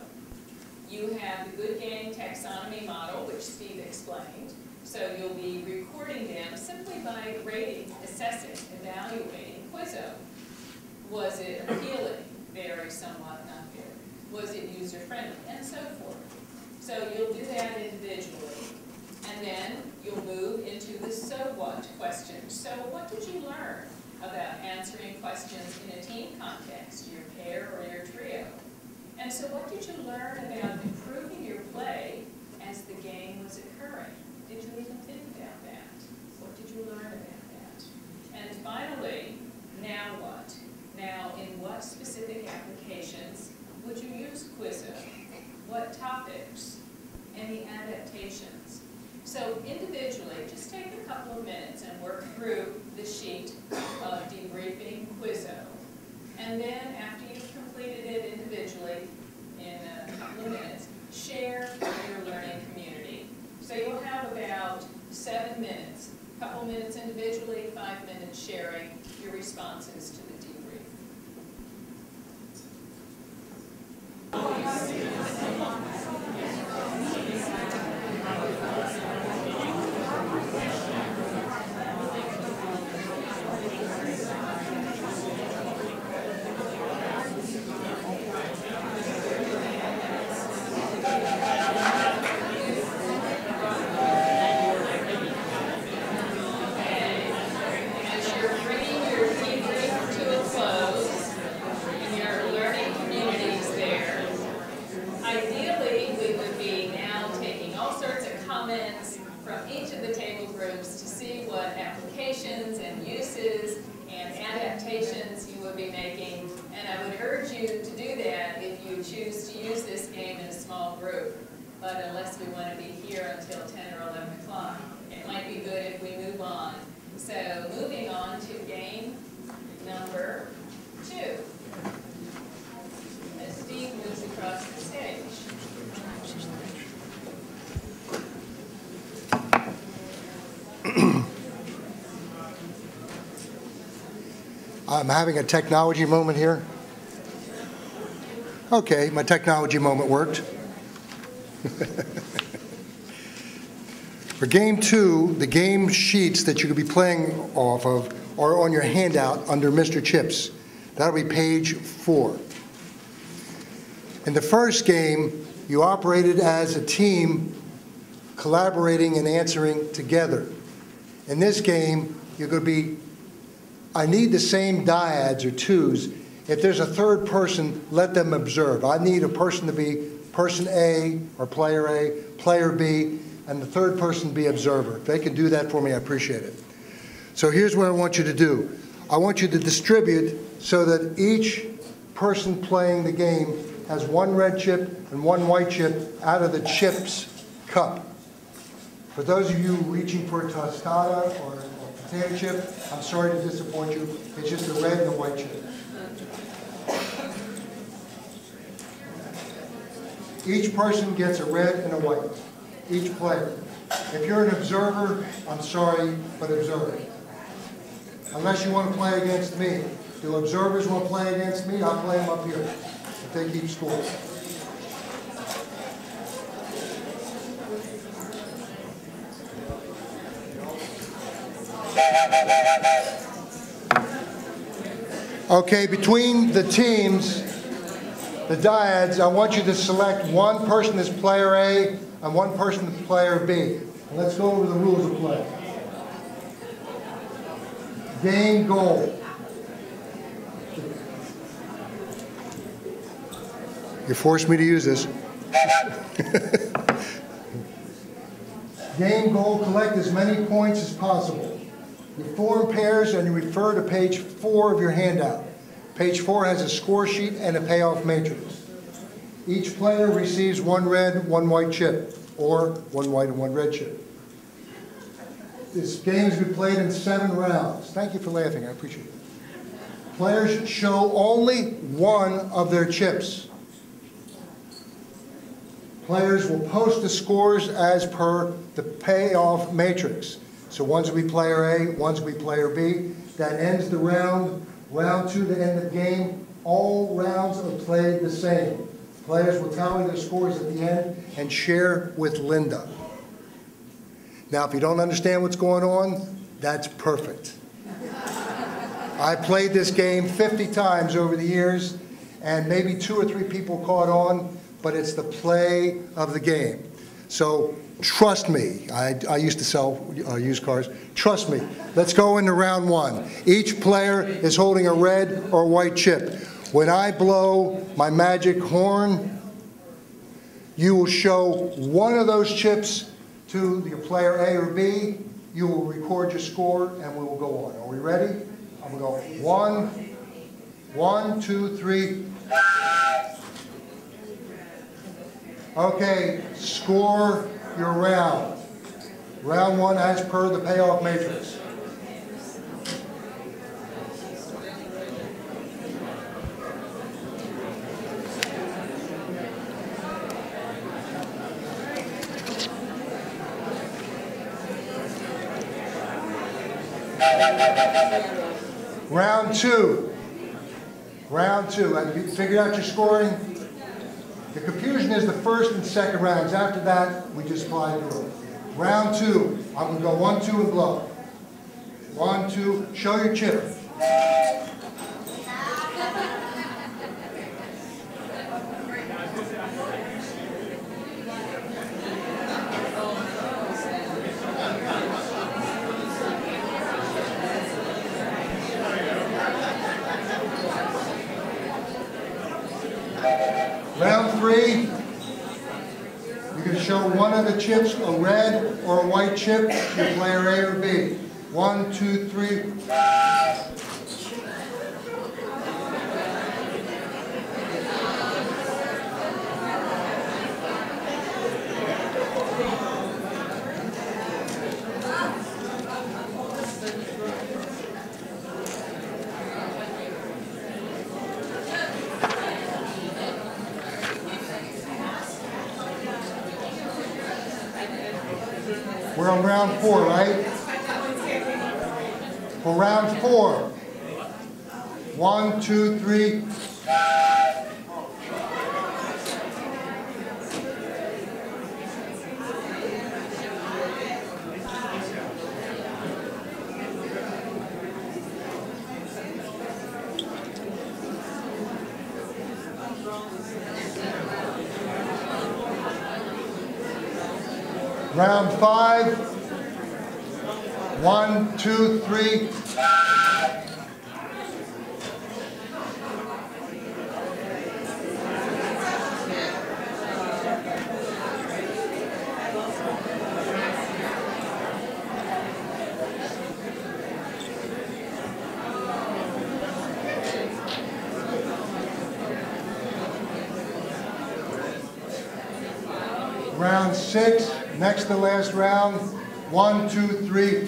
You have the good game taxonomy model, which Steve explained. So you'll be recording them simply by rating, assessing, evaluating Quizo. Was it appealing? Very, somewhat, not very. Was it user-friendly? And so forth. So you'll do that individually. And then you'll move into the so what question. So what did you learn about answering questions in a team context, your pair or your trio? And so what did you learn about improving your play as the game was occurring? Did you even think about that? What did you learn about that? And finally, now what? Now, in what specific applications would you use Quizo? What topics? Any adaptations? So individually, just take a couple of minutes and work through the sheet of debriefing Quizo. And then after you've completed it individually in a couple of minutes, share your learning community. So you'll have about 7 minutes, a couple minutes individually, 5 minutes sharing your responses to the debrief. But unless we want to be here until 10 or 11 o'clock, it might be good if we move on. So moving on to game number 2. As Steve moves across the stage. I'm having a technology moment here. Okay, my technology moment worked. For game 2, the game sheets that you could be playing off of are on your handout under Mr. Chips. That'll be page 4. In the first game, you operated as a team collaborating and answering together. In this game, you're going to be, I need the same dyads or twos. If there's a third person, let them observe. I need a person to be person A or player B, and the third person be observer. If they can do that for me, I appreciate it. So here's what I want you to do. I want you to distribute so that each person playing the game has one red chip and one white chip out of the chips cup. For those of you reaching for a tostada or a potato chip, I'm sorry to disappoint you. It's just a red and a white chip. Each person gets a red and a white, each player. If you're an observer, I'm sorry, but observe. Unless you want to play against me. Do observers want to play against me? I'll play them up here if they keep score. Okay, between the teams, the dyads, I want you to select one person as player A and one person as player B. And let's go over the rules of play. Game goal. You forced me to use this. Game goal, collect as many points as possible. You form pairs and you refer to page 4 of your handout. Page 4 has a score sheet and a payoff matrix. Each player receives one red, one white chip, or one white and one red chip. This game has been played in 7 rounds. Thank you for laughing, I appreciate it. Players show only one of their chips. Players will post the scores as per the payoff matrix. So one's will be player A, one's will be player B. That ends the round. Round 2 to end the game. All rounds are played the same. Players will tally their scores at the end and share with Linda. Now, if you don't understand what's going on, that's perfect. I played this game 50 times over the years, and maybe 2 or 3 people caught on, but it's the play of the game. So trust me, I used to sell used cars. Trust me. Let's go into round 1. Each player is holding a red or white chip. When I blow my magic horn, you will show one of those chips to your player A or B. You will record your score, and we will go on. Are we ready? I'm going to go 1, 2, 3. Okay, score your round. Round 1 as per the payoff matrix. Round 2. Round 2. Have you figured out your scoring? The confusion is the first and second rounds. After that, we just fly through it. Round 2. I'm going to go 1, 2, and blow. 1, 2. Show your chip. Round 3, you're going to show one of the chips, a red or a white chip, to player A or B. 1, 2, 3. We're on round 4, right? For round 4. 1, 2, 3. Round 5. 1, 2, 3. Round 6, next to last round. 1, 2, 3.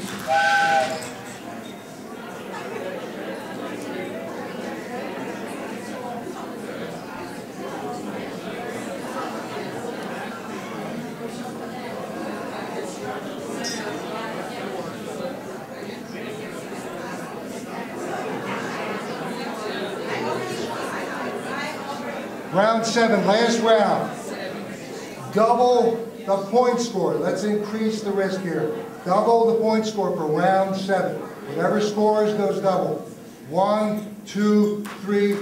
Round 7, last round. Double the point score. Let's increase the risk here. Double the point score for round 7. Whatever scores goes double. 1, 2, 3.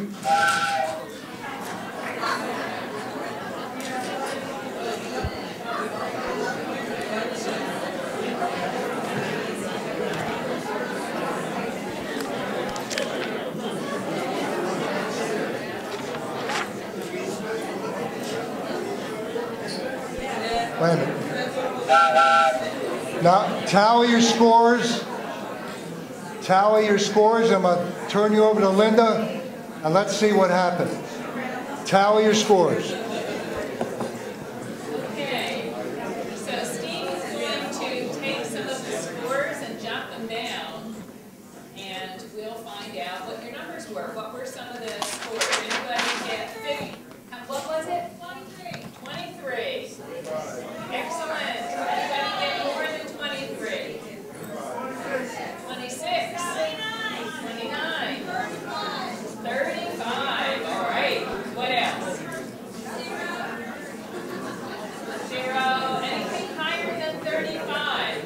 Wait a minute. Now, tally your scores. Tally your scores. I'm going to turn you over to Linda, and let's see what happens. Tally your scores. Okay. So Steve is going to take some of the scores and jot them down, and we'll find out what your numbers were. What were some of the scores? Anybody get 50? What was it? 23. 23. Excellent. Anybody get more than 23? 26. 29. 35. All right. What else? 0. Anything higher than 35?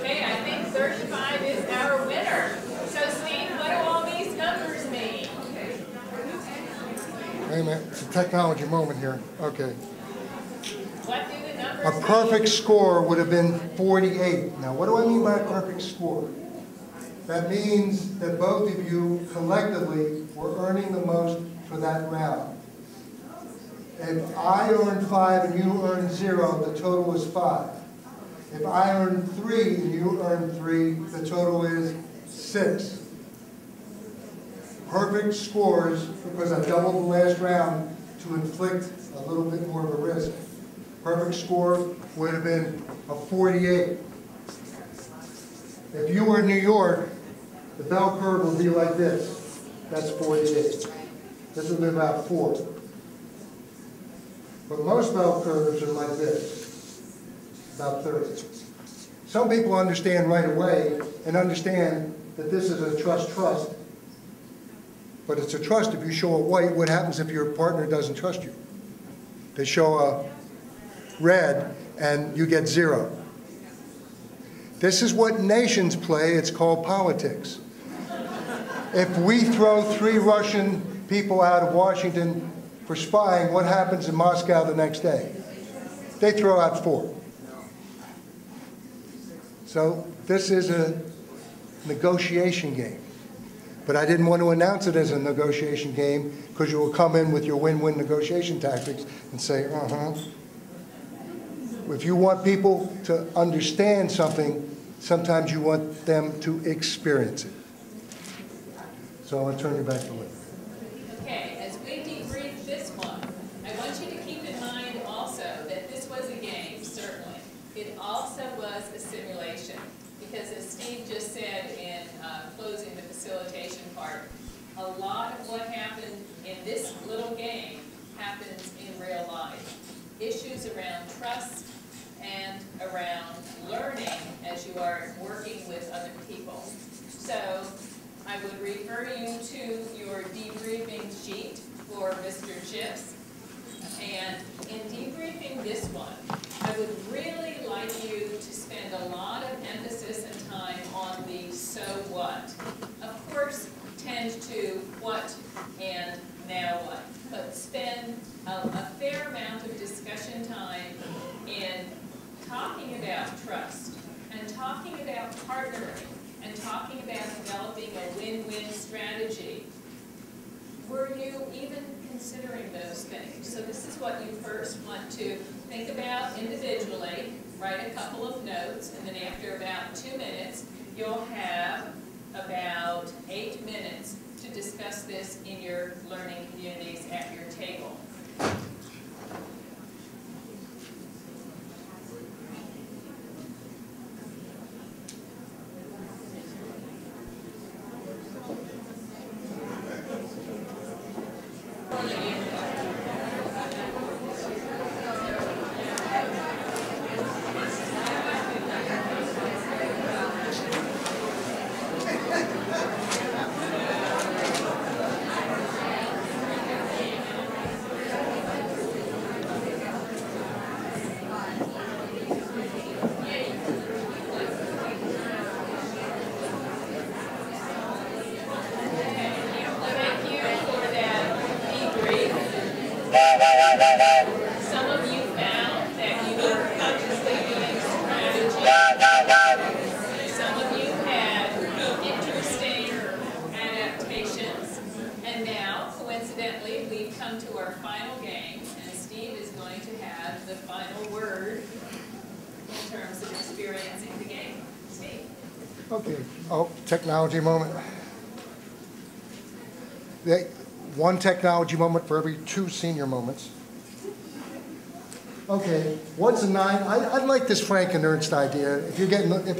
Okay, I think 35 is our winner. So Steve, what do all these numbers mean? Wait a minute, it's a technology moment here. Okay. What do the numbers A mean? perfect score would have been 48. Now, what do I mean by a perfect score? That means that both of you collectively were earning the most for that round. If I earned 5 and you earned 0, the total is 5. If I earned 3 and you earned 3, the total is 6. Perfect scores, because I doubled the last round to inflict a little bit more of a risk. Perfect score would have been a 48. If you were in New York, the bell curve would be like this. That's 48. This would be about 4. But most bell curves are like this, about 30. Some people understand right away and understand that this is a trust. But it's a trust if you show a white. What happens if your partner doesn't trust you? They show a red and you get 0. This is what nations play. It's called politics. If we throw 3 Russian people out of Washington for spying, what happens in Moscow the next day? They throw out 4. So this is a negotiation game. But I didn't want to announce it as a negotiation game because you will come in with your win-win negotiation tactics and say, If you want people to understand something, sometimes you want them to experience it. So I'm going to turn you back to Liz. Okay, as we debrief this one, I want you to keep in mind also that this was a game, certainly. It also was a simulation, because as Steve just said in closing the facilitation part, a lot of what happened in this little game happens in real life. Issues around trust and around learning as you are working with other people. So I would refer you to your debriefing sheet for Mr. Chips. And in debriefing this one, I would really like you to spend a lot of emphasis and time on the so what. Of course, tend to what and now what, but spend a fair amount of discussion partnering and talking about developing a win-win strategy, were you even considering those things? So this is what you first want to think about individually, write a couple of notes, and then after about 2 minutes, you'll have about 8 minutes to discuss this in your learning communities at your table. Some of you found that you were consciously doing strategy. Some of you had interesting adaptations. And now, coincidentally, we've come to our final game, and Steve is going to have the final word in terms of experiencing the game. Steve? Okay. Oh, technology moment. One technology moment for every 2 senior moments. Okay, what's a 9? I like this Frank and Ernst idea. If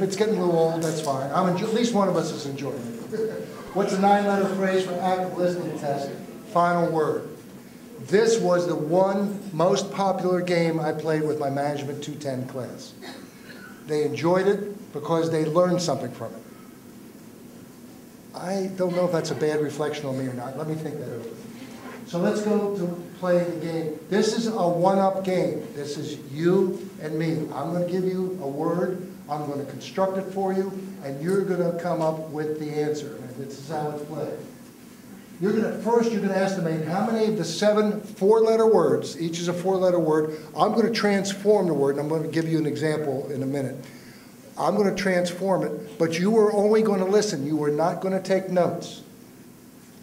it's getting a little old, that's fine. At least one of us is enjoying it. What's a 9-letter phrase for active listening test? Final word. This was the one most popular game I played with my Management 210 class. They enjoyed it because they learned something from it. I don't know if that's a bad reflection on me or not. Let me think that over. So let's go to playing the game. This is a one-up game. This is you and me. I'm going to give you a word. I'm going to construct it for you, and you're going to come up with the answer. And this is how it's played. First, you're going to estimate how many of the 7 4-letter words, each is a 4-letter word. I'm going to transform the word, and I'm going to give you an example in a minute. I'm going to transform it, but you are only going to listen. You are not going to take notes.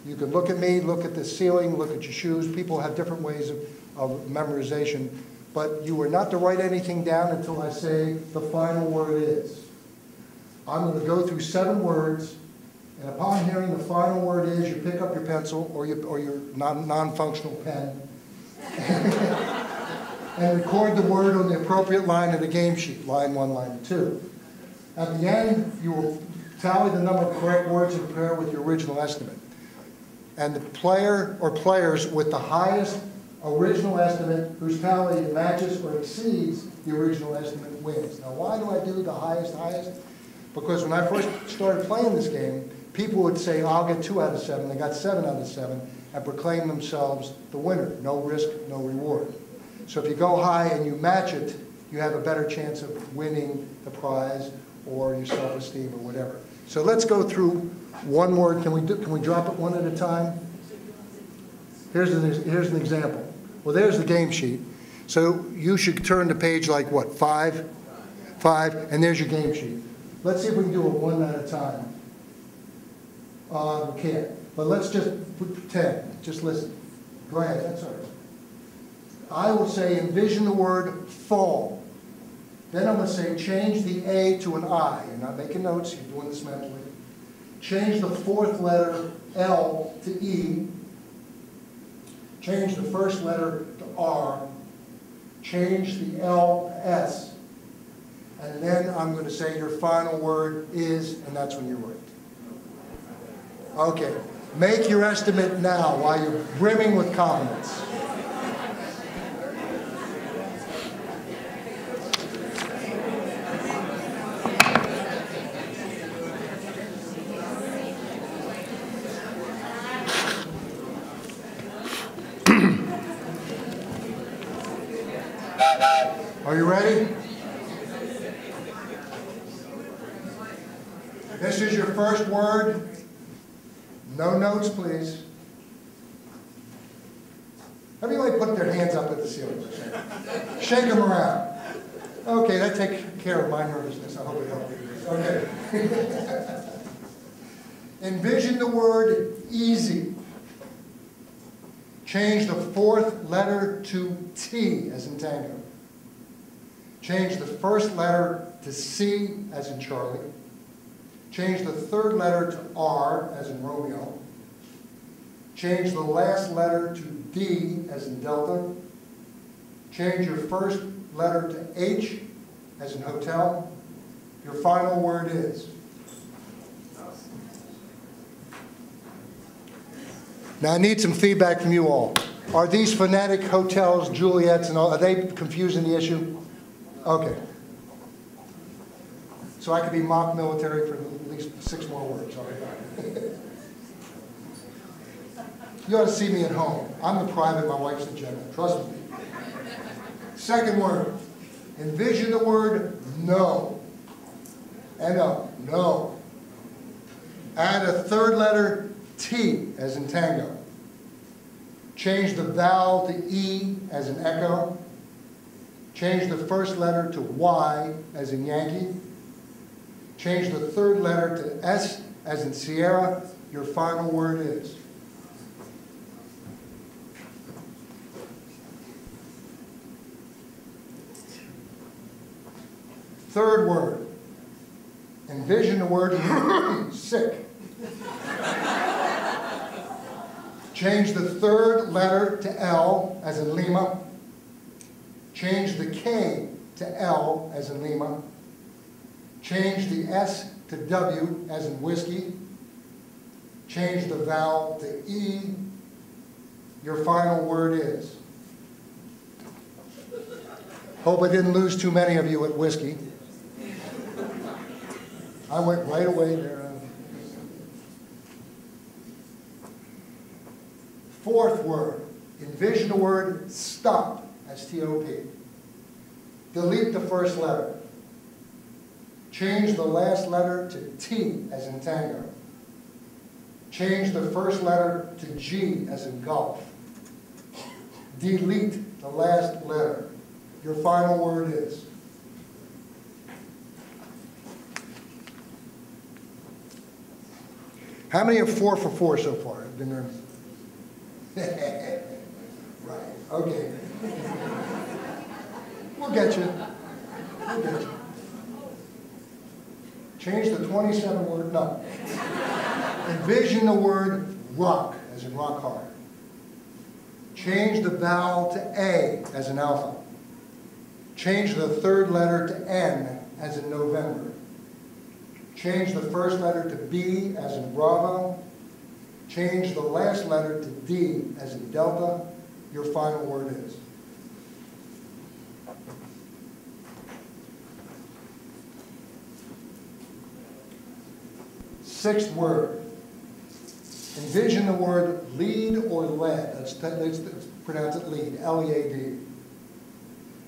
You can look at me, look at the ceiling, look at your shoes. People have different ways of memorization, but you are not to write anything down until I say the final word is. I'm going to go through 7 words, and upon hearing the final word is, you pick up your pencil or your non-functional pen and record the word on the appropriate line of the game sheet, line 1, line 2. At the end, you will tally the number of correct words and compare with your original estimate. And the player or players with the highest original estimate, whose tally matches or exceeds the original estimate, wins. Now, why do I do the highest? Because when I first started playing this game, people would say, I'll get 2 out of 7. They got 7 out of 7 and proclaim themselves the winner. No risk, no reward. So if you go high and you match it, you have a better chance of winning the prize or your self-esteem or whatever. So let's go through one word. Can we drop it one at a time? Here's an example. Well, there's the game sheet. So you should turn the page like what, 5? 5, and there's your game sheet. Let's see if we can do it one at a time. We can't. But let's just pretend. Just listen. Go ahead. That's all right. I will say envision the word fall. Then I'm going to say change the A to an I. You're not making notes. You're doing this mentally. Change the 4th letter L to E. Change the first letter to R. Change the L to S. And then I'm going to say your final word is, and that's when you're right. Okay. Make your estimate now while you're brimming with confidence. Are you ready? This is your first word. No notes, please. Everybody put their hands up at the ceiling. Shake them around. Okay, that takes care of my nervousness. I hope it helped you. Okay. Envision the word easy. Change the fourth letter to T as in tango. Change the first letter to C as in Charlie. Change the third letter to R as in Romeo. Change the last letter to D as in Delta. Change your first letter to H as in hotel. Your final word is. Now I need some feedback from you all. Are these phonetic hotels, Juliets, and all, are they confusing the issue? Okay. So I could be mock military for at least 6 more words. All right. You ought to see me at home. I'm the private, my wife's the general. Trust me. Second word. Envision the word no. N-O. No. Add a third letter, T, as in tango. Change the vowel to E as in echo. Change the first letter to Y as in Yankee. Change the third letter to S as in Sierra. Your final word is. Third word. Envision the word sick. Change the third letter to L as in Lima. Change the K to L as in Lima. Change the S to W as in whiskey. Change the vowel to E. Your final word is. Hope I didn't lose too many of you at whiskey. I went right away there. Fourth word, envision the word stop, S-T-O-P. Delete the first letter. Change the last letter to T as in tango. Change the first letter to G as in golf. Delete the last letter. Your final word is. How many are 4 for 4 so far? Been there? Right, okay. We'll get you. We'll get you. Change the 27 word, no. Envision the word rock, as in rock hard. Change the vowel to A, as in alpha. Change the third letter to N, as in November. Change the first letter to B, as in Bravo. Change the last letter to D, as in Delta. Your final word is. Sixth word. Envision the word lead or lead. Let's pronounce it lead, L-E-A-D.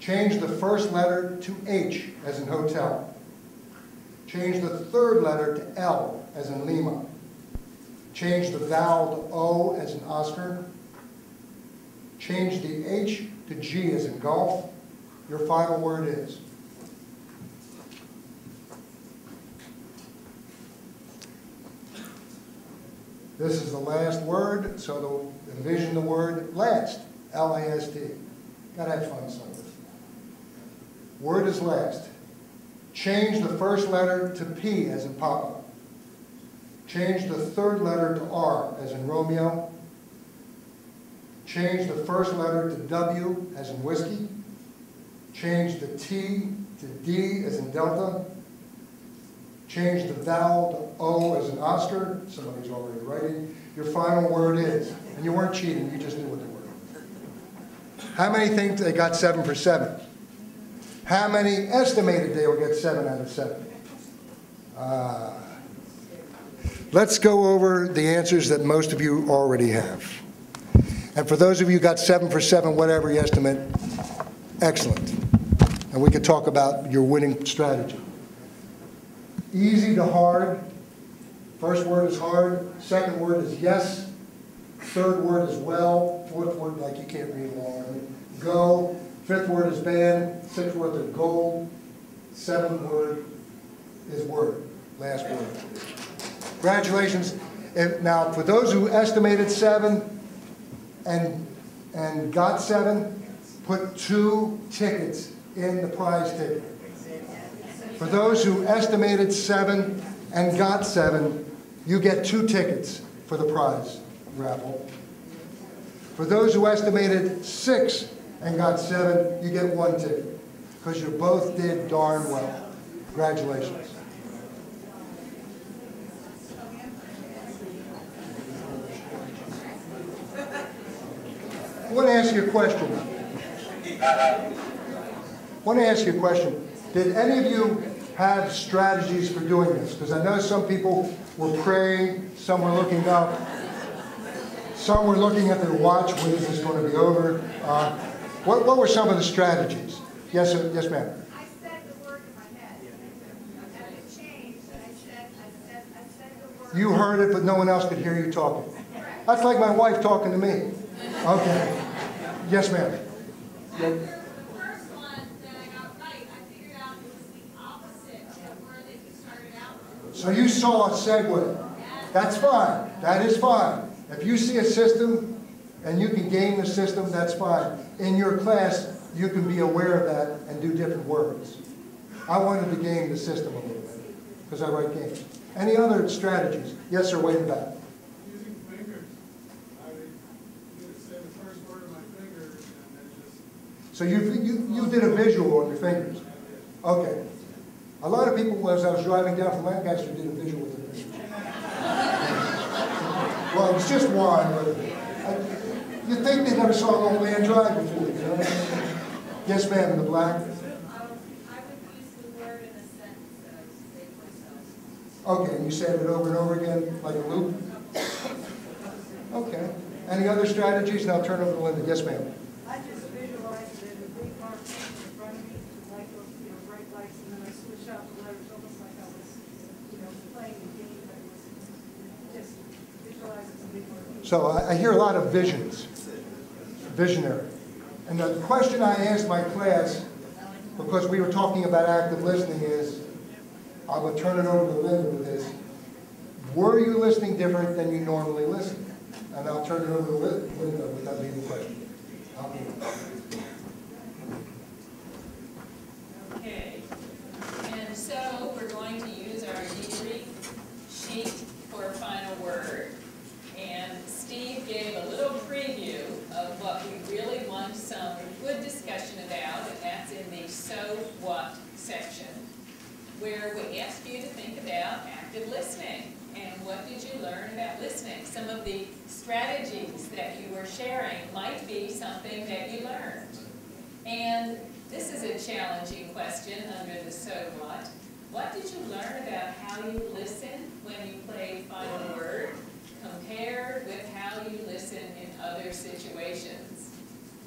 Change the first letter to H, as in hotel. Change the third letter to L, as in Lima. Change the vowel to O, as in Oscar. Change the H to G, as in golf. Your final word is. This is the last word, so envision the word last, L-A-S-T. Gotta have fun somewhere. Word is last. Change the first letter to P, as in Papa. Change the third letter to R, as in Romeo. Change the first letter to W, as in whiskey. Change the T to D, as in Delta. Change the vowel to O, as in Oscar. Somebody's already writing. Your final word is, and you weren't cheating, you just knew what they were. How many think they got 7 for 7? How many estimated they will get 7 out of 7? Let's go over the answers that most of you already have. And for those of you who got 7 for 7, whatever you estimate, excellent. And we could talk about your winning strategy. Easy to hard. First word is hard. Second word is yes. Third word is well. Fourth word, like you can't read along. Go. Fifth word is bad. Sixth word is gold. Seventh word, is word, last word. Congratulations. Now, for those who estimated 7 and got 7, put 2 tickets in the prize ticket. For those who estimated 7 and got 7, you get 2 tickets for the prize raffle. For those who estimated 6 and got 7, you get 1 ticket, because you both did darn well. Congratulations. I want to ask you a question. Did any of you have strategies for doing this? Because I know some people were praying, some were looking up, some were looking at their watch, when is this going to be over? What were some of the strategies? Yes, yes, ma'am. I said the word in my head. And it changed, and I said the word. You heard it, but no one else could hear you talking. That's like my wife talking to me. Okay. Yes, ma'am. After the first one that I got right, I figured out it was the opposite of where they started out. So you saw a segue. That's fine. That is fine. If you see a system and you can game the system, that's fine. In your class, you can be aware of that and do different words. I wanted to game the system a little bit because I write games. Any other strategies? Yes, sir, way in the back. Using fingers. I would say the first word of my fingers and then just... So you did a visual on your fingers? Okay. A lot of people, as I was driving down from Lancaster, did a visual with their fingers. Well, it's just one, but you'd think they never saw an old man drive before, you know? Yes, ma'am, in the black. I would use the word in a sentence, say Quizo. Okay, and you said it over and over again, like a loop? Okay. Any other strategies? And I'll turn over to Linda. Yes, ma'am. I just visualized it in big marks in front of me, like those, bright lights, and then I switch out the letters, almost like I was, playing a game, but it was just visualize it in big marks. So I hear a lot of visions, visionary. And the question I asked my class, because we were talking about active listening, is, I'm going to turn it over to Linda with this. Were you listening different than you normally listen? And I'll turn it over to Linda with that being the question. Okay, and so we're going to use our debrief sheet for a final word. And Steve gave a little preview of what we really want some good discussion about, and that's in the so what section, where we asked you to think about active listening. And what did you learn about listening? Some of the strategies that you were sharing might be something that you learned. And this is a challenging question under the so what. What did you learn about how you listen when you played final word, compared with how you listen in other situations?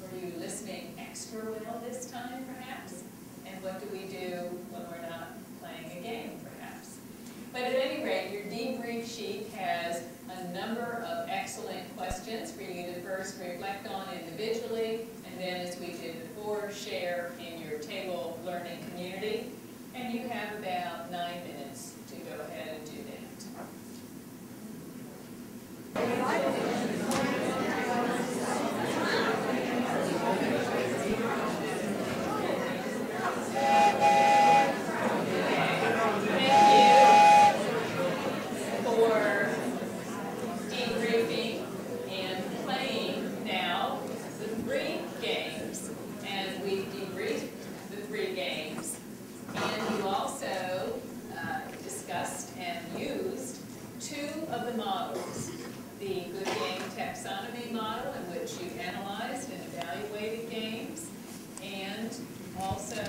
Were you listening extra well this time, perhaps? And what do we do when we're not playing a game, perhaps? But at any rate, your debrief sheet has a number of excellent questions for you to first reflect on individually, and then, as we did before, share in your table learning community. And you have about 9 minutes to go ahead and do that. Taxonomy model, in which you analyzed and evaluated games, and also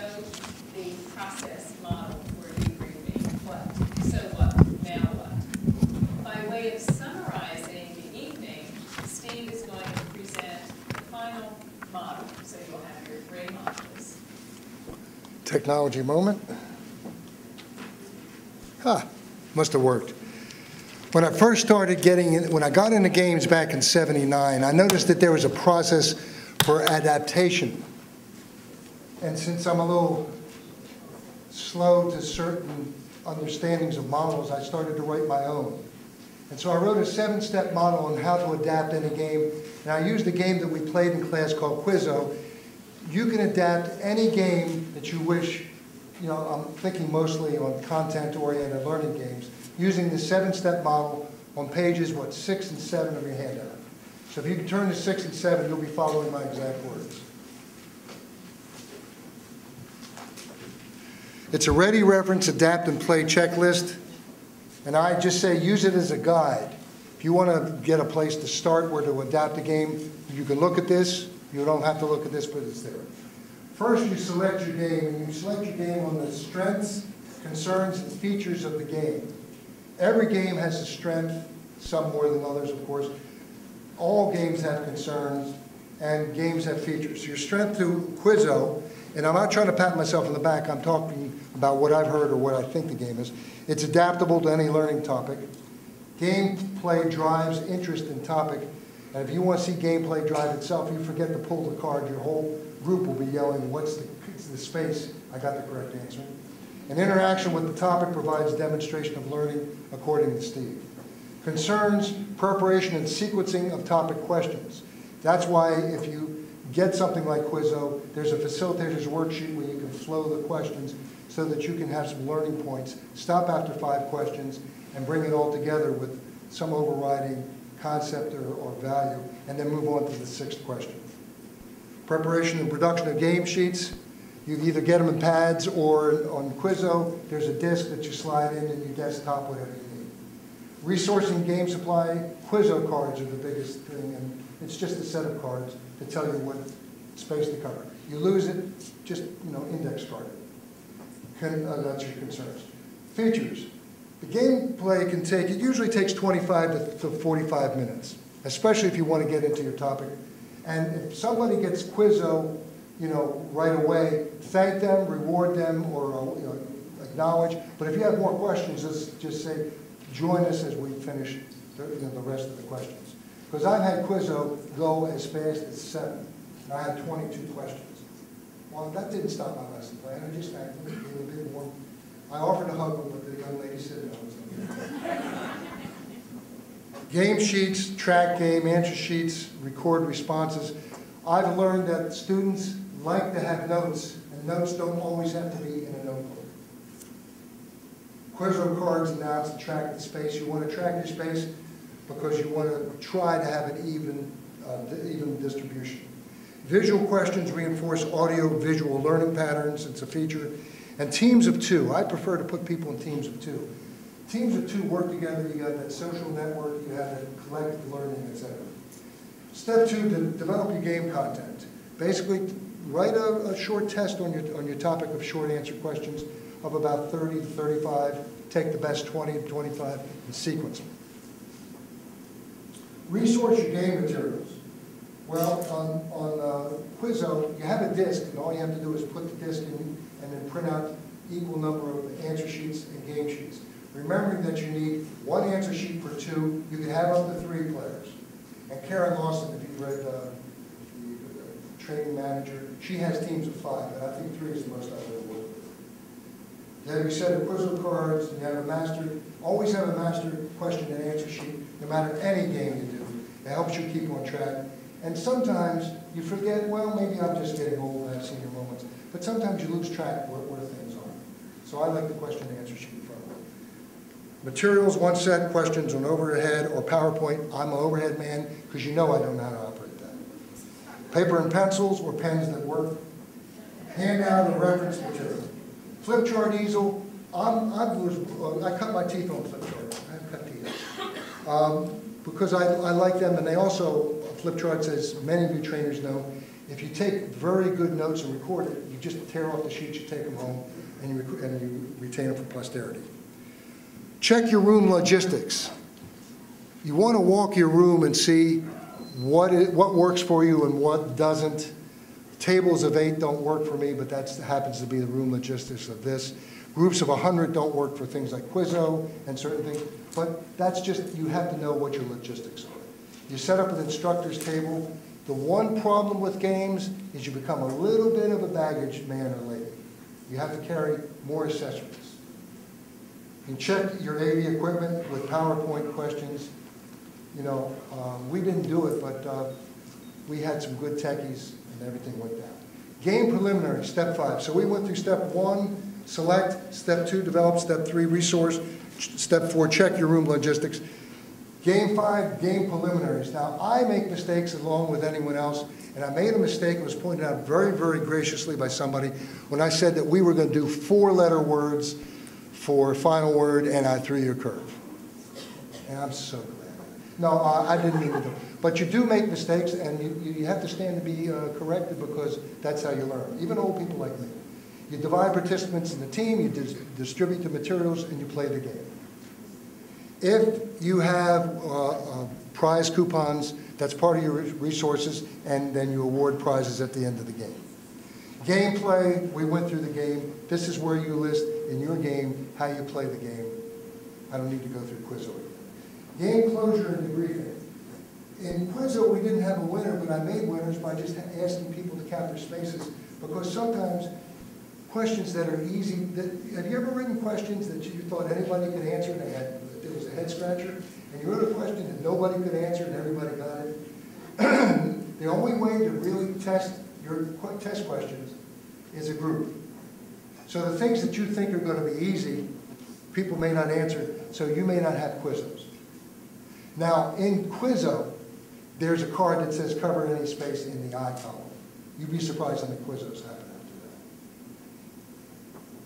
the process model for debriefing. What, so what, now what? By way of summarizing the evening, Steve is going to present the final model, so you'll have your 3 modules. Technology moment. Must have worked. When I first started when I got into games back in '79, I noticed that there was a process for adaptation. And since I'm a little slow to certain understandings of models, I started to write my own. And so I wrote a 7-step model on how to adapt any game. And I used a game that we played in class called Quizo. You can adapt any game that you wish. You know, I'm thinking mostly on content-oriented learning games, using the 7-step model on pages, 6 and 7 of your handout. So if you can turn to 6 and 7, you'll be following my exact words. It's a ready reference, adapt, and play checklist. And I just say use it as a guide. If you want to get a place to start where to adapt a game, you can look at this. You don't have to look at this, but it's there. First, you select your game, and you select your game on the strengths, concerns, and features of the game. Every game has a strength, some more than others, of course. All games have concerns, and games have features. Your strength to Quizo, and I'm not trying to pat myself on the back, I'm talking about what I've heard or what I think the game is. It's adaptable to any learning topic. Gameplay drives interest in topic. And if you want to see gameplay drive itself, you forget to pull the card, your whole group will be yelling, what's the space? I got the correct answer. And interaction with the topic provides demonstration of learning, according to Steve. Concerns, preparation, and sequencing of topic questions. That's why if you get something like Quizo, there's a facilitator's worksheet where you can flow the questions so that you can have some learning points, stop after 5 questions, and bring it all together with some overriding concept or value, and then move on to the 6th question. Preparation and production of game sheets. You either get them in pads or on Quizo, there's a disk that you slide in your desktop, whatever you need. Resourcing game supply. Quizo cards are the biggest thing, and it's just a set of cards to tell you what space to cover. You lose it, just index card it. That's your concerns. Features. The gameplay can take, it usually takes 25 to 45 minutes, especially if you want to get into your topic. And if somebody gets Quizo, right away, thank them, reward them, or acknowledge. But if you have more questions, just say, join us as we finish the rest of the questions. Because I've had Quizo go as fast as 7, and I had 22 questions. Well, that didn't stop my lesson plan. I just thanked them, gave them a bit more. I offered to hug them, but the young lady said no. Game sheets, track game, answer sheets, record responses. I've learned that students like to have notes, and notes don't always have to be in a notebook. Quizo cards announce to track the space. You want to track your space because you want to try to have an even distribution. Visual questions reinforce audio-visual learning patterns. It's a feature. And teams of 2. I prefer to put people in teams of 2. Teams of 2 work together. You got that social network. You have that collective learning, etc. Step 2, develop your game content. Basically, write a short test on your topic of short answer questions of about 30 to 35. Take the best 20 to 25 and sequence them. Resource your game materials. Well, on Quizo, you have a disk, and all you have to do is put the disk in and then print out equal number of answer sheets and game sheets. Remembering that you need 1 answer sheet per 2, you can have up to 3 players. And Karen Lawson, if you've read the training manager, she has teams of 5, and I think 3 is the most I've ever worked with. Then we set a Quizo cards, and you have a master, always have a master question and answer sheet, no matter any game you do. It helps you keep on track. And sometimes you forget, well, maybe I'm just getting old and I've seen your moments, but sometimes you lose track where things are. So I like the question and answer sheet in front of me. Materials, 1 set, questions on overhead or PowerPoint. I'm an overhead man because I don't know how to operate that. Paper and pencils or pens that work. Handout or reference material. Flip chart easel. I cut my teeth on flip charts. I have cut teeth. Because I like them, and they also, flip charts, as many of you trainers know, if you take very good notes and record it, you just tear off the sheets, you take them home, and you retain them for posterity. Check your room logistics. You want to walk your room and see what works for you and what doesn't. Tables of 8 don't work for me, but that happens to be the room logistics of this. Groups of 100 don't work for things like Quizo and certain things, but that's just, you have to know what your logistics are. You set up an instructor's table. The one problem with games is you become a little bit of a baggage man or lady. You have to carry more accessories. You check your AV equipment with PowerPoint questions. You know, we didn't do it, but we had some good techies and everything went down. Game preliminary, step 5. So we went through step 1, select, step 2, develop, step 3, resource, step 4, check your room logistics. Game 5, game preliminaries. Now, I make mistakes along with anyone else, and I made a mistake. It was pointed out very, very graciously by somebody when I said that we were going to do 4-letter words for final word, and I threw you a curve. And I'm so glad. No, I didn't mean to do it. But you do make mistakes, and you have to stand to be corrected because that's how you learn, even old people like me. You divide participants in the team, you distribute the materials, and you play the game. If you have prize coupons, that's part of your resources, and then you award prizes at the end of the game. Gameplay, we went through the game. This is where you list in your game how you play the game. I don't need to go through Quizo again. Game closure and debriefing. In Quizo, we didn't have a winner, but I made winners by just asking people to count their spaces, because sometimes questions that are easy, have you ever written questions that you thought anybody could answer and it was a head scratcher, and you wrote a question that nobody could answer and everybody got it? The only way to really test your test questions is a group. So the things that you think are going to be easy, people may not answer, so you may not have Quizos. Now, in Quizo, there's a card that says cover any space in the I column. You'd be surprised how many Quizos happen after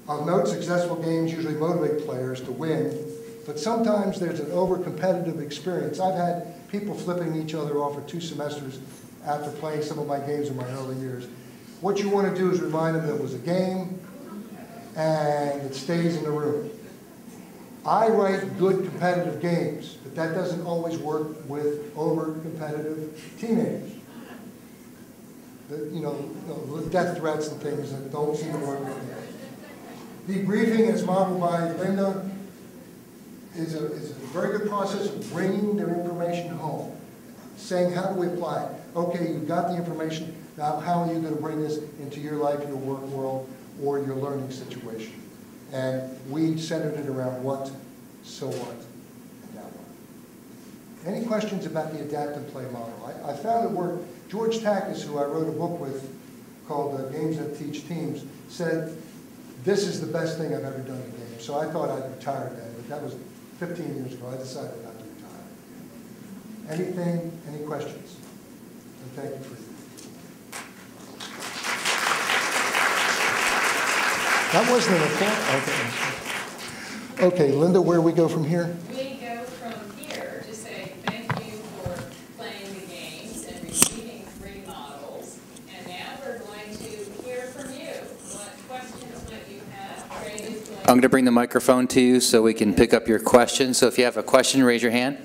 that. I'll note successful games usually motivate players to win, but sometimes there's an over-competitive experience. I've had people flipping each other off for 2 semesters after playing some of my games in my early years. What you want to do is remind them that it was a game and it stays in the room. I write good competitive games, but that doesn't always work with over-competitive teenagers. You know, death threats and things that don't seem to work with them. Debriefing, as modeled by Linda, is a very good process of bringing their information home, saying, how do we apply it? Okay, you've got the information, now how are you going to bring this into your life, your work world, or your learning situation? And we centered it around what, so what, and now what. Any questions about the adapt and play model? I found it worked. George Takis, who I wrote a book with called Games That Teach Teams, said, this is the best thing I've ever done in games. So I thought I'd retire then, but that was 15 years ago. I decided not to retire. Any questions? And thank you for that. Wasn't an applause? Okay, Linda, where do we go from here? We go from here to say thank you for playing the games and receiving 3 models. And now we're going to hear from you. What questions might you have? Trey is going I'm going to bring the microphone to you so we can pick up your question. So if you have a question, raise your hand.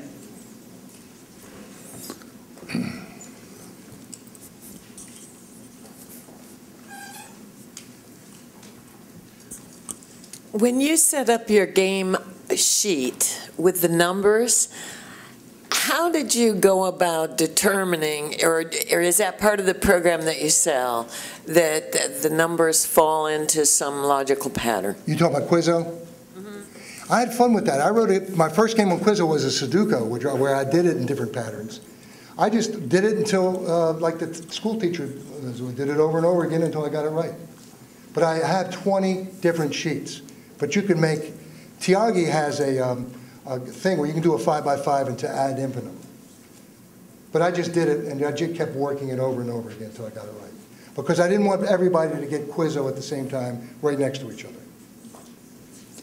When you set up your game sheet with the numbers, how did you go about determining, or is that part of the program that you sell, that the numbers fall into some logical pattern? You talking about Quizo? Mm-hmm. I had fun with that. I wrote it, my first game on Quizo was a Sudoku, where I did it in different patterns. I just did it until, like the school teacher did it over and over again until I got it right. But I had 20 different sheets. But you can make, Tiagi has a thing where you can do a 5x5 and to ad infinitum. But I just did it, and I just kept working it over and over again until I got it right. Because I didn't want everybody to get Quizo at the same time, right next to each other.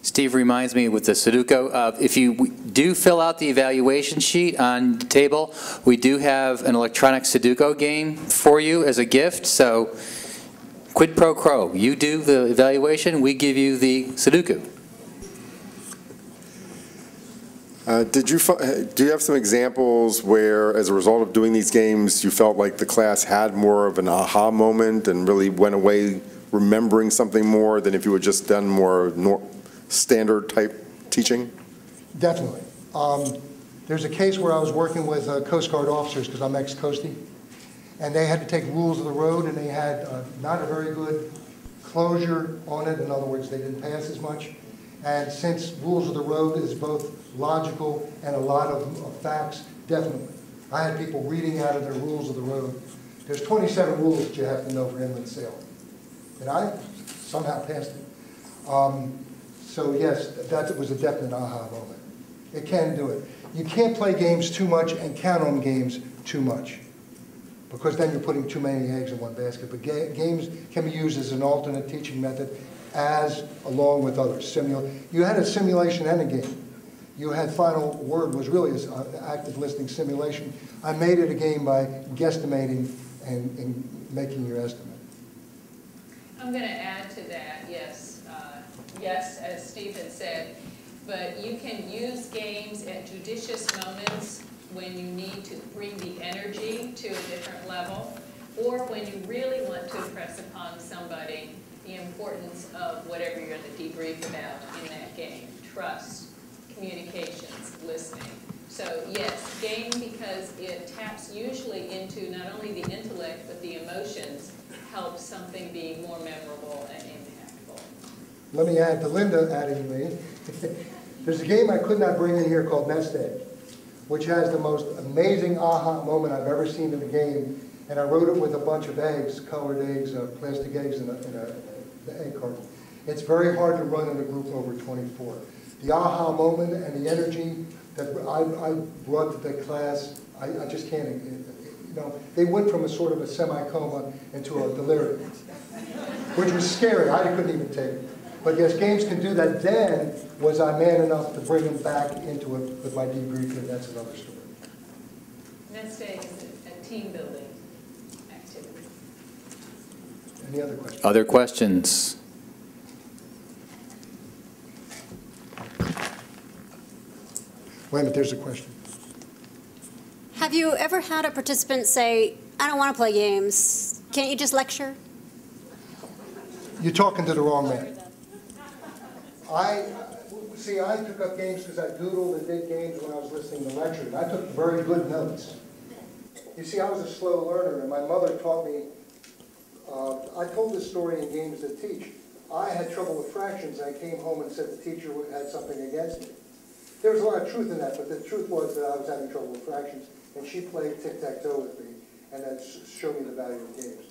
Steve reminds me with the Sudoku, if you do fill out the evaluation sheet on the table, we do have an electronic Sudoku game for you as a gift. So quid pro quo. You do the evaluation, we give you the Sudoku. Do you have some examples where, as a result of doing these games, you felt like the class had more of an aha moment and really went away remembering something more than if you had just done more standard type teaching? Definitely. There's a case where I was working with Coast Guard officers, because I'm ex-Coastie, and they had to take rules of the road, and they had not a very good closure on it. In other words, they didn't pass as much. And since rules of the road is both logical and a lot of facts, definitely. I had people reading out of their rules of the road. There's 27 rules that you have to know for inland sailing. And I somehow passed it. So yes, that was a definite aha moment. It can do it. You can't play games too much and count on games too much, because then you're putting too many eggs in one basket. But games can be used as an alternate teaching method, along with others. You had a simulation and a game. You had final word was really an active listening simulation. I made it a game by guesstimating and making your estimate. I'm going to add to that, yes. Yes, as Steve had said, but you can use games at judicious moments when you need to bring the energy to a different level, or when you really want to impress upon somebody the importance of whatever you're going to debrief about in that game. Trust, communications, listening. So yes, game, because it taps usually into not only the intellect but the emotions, helps something be more memorable and impactful. Let me add to Linda adding me. There's a game I could not bring in here called Nest Egg, which has the most amazing aha moment I've ever seen in a game. And I wrote it with a bunch of eggs, colored eggs, plastic eggs in an egg carton. It's very hard to run in a group over 24. The aha moment and the energy that I brought to the class, I just can't, you know, they went from a sort of a semi-coma into a delirium, which was scary. I couldn't even take it. But yes, games can do that. Then, was I man enough to bring them back into it with my debriefing? That's another story. Nest Egg is a team building activity. Any other questions? Other questions? Wait a minute, there's a question. Have you ever had a participant say, I don't want to play games, can't you just lecture? You're talking to the wrong man. I took up games because I doodled and did games when I was listening to lectures. I took very good notes. You see, I was a slow learner, and my mother taught me, I told this story in Games That Teach. I had trouble with fractions, and I came home and said the teacher had something against me. There was a lot of truth in that, but the truth was that I was having trouble with fractions, and she played tic-tac-toe with me, and that showed me the value of games.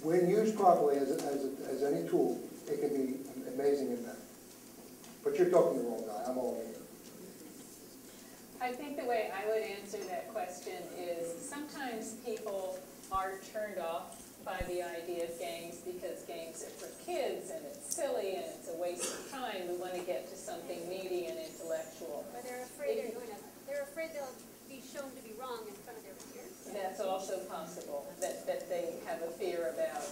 When used properly as any tool, it can be an amazing impact. But you're talking to the wrong guy. I'm all in. I think the way I would answer that question is sometimes people are turned off by the idea of games because games are for kids and it's silly and it's a waste of time. We want to get to something meaty and intellectual. Or they're afraid they're afraid they'll be shown to be wrong in front of their peers. That's also possible, that they have a fear about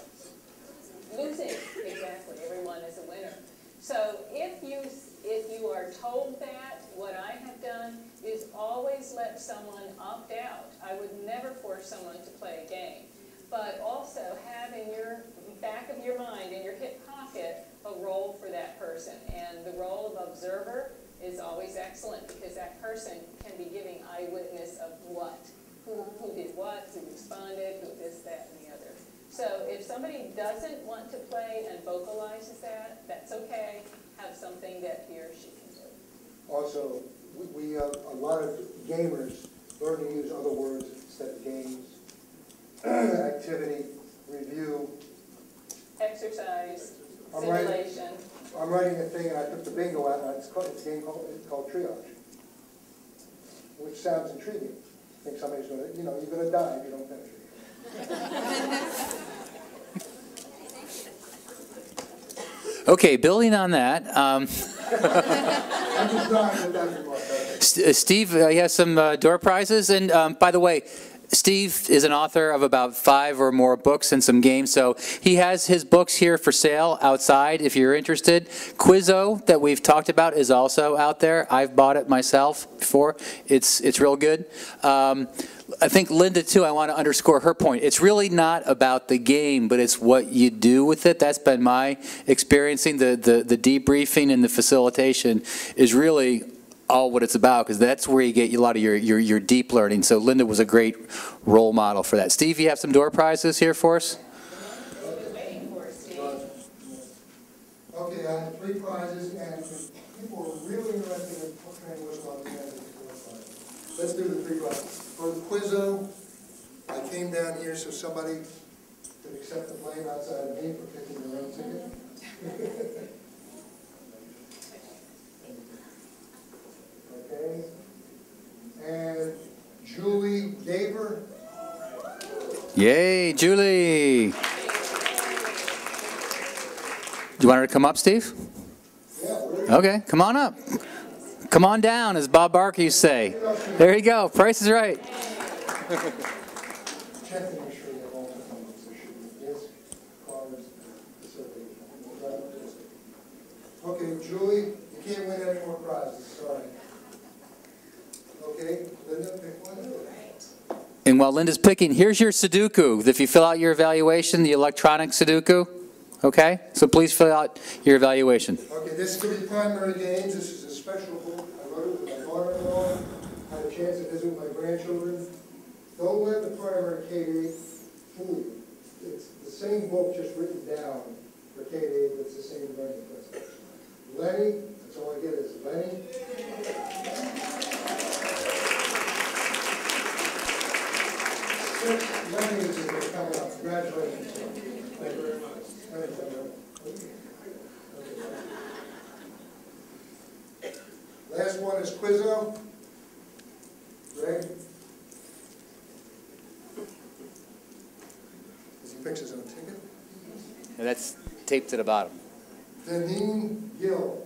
losing. Exactly. Everyone is a winner. So if you are told that, what I have done is always let someone opt out. I would never force someone to play a game, but also have in your back of your mind, in your hip pocket, a role for that person. And the role of observer is always excellent because that person can be giving eyewitness of what, who did what, who responded, who this, that, and the other. So if somebody doesn't want to play and vocalizes that, that's okay. Have something that he or she can do. Also, a lot of gamers learn to use other words instead of games. Activity, review. Exercise, I'm simulation. I'm writing a thing, and I took the bingo out, and it's a game called triage, which sounds intriguing. I think somebody's going to, you're going to die if you don't finish it. Okay, building on that, I'm just dying with that remark. Steve, you have some door prizes. And by the way, Steve is an author of about 5 or more books and some games, so he has his books here for sale outside if you're interested. Quizo, that we've talked about, is also out there. I've bought it myself before. It's real good. I think Linda, too, I want to underscore her point. It's really not about the game, but it's what you do with it. That's been my experiencing. The debriefing and the facilitation is really all what it's about, because that's where you get a lot of your deep learning. So Linda was a great role model for that. Steve, you have some door prizes here for us? Okay, Okay, I have 3 prizes, and if people are really interested in training whistle, I'll be happy to do 4 prizes. Let's do the 3 prizes. For the Quizo, I came down here so somebody could accept the blame outside of me for picking their own ticket. Okay. And Julie Daver. Yay, Julie. Do you want her to come up, Steve? Yeah, Okay, come on up. Come on down, as Bob Barker used to say. There you go. Price is right. check to make sure you have all the numbers. There should be this, cards, okay, Julie, you can't win any more prizes. Sorry. Okay, Linda, pick one. And while Linda's picking, here's your Sudoku. If you fill out your evaluation, the electronic Sudoku, okay? So please fill out your evaluation. Okay, this is for the primary games. This is a special book. I wrote it with my daughter-in-law. I had a chance to visit with my grandchildren. Don't let the primary K-8 fool you. It's the same book just written down for K-8, but it's the same learning principles. Lenny, that's all I get is Lenny. Lenny is coming up. Congratulations. Thank you very much. Last one is Quizo. Greg? As he picks his own ticket. And that's taped to the bottom. Deneen Gill.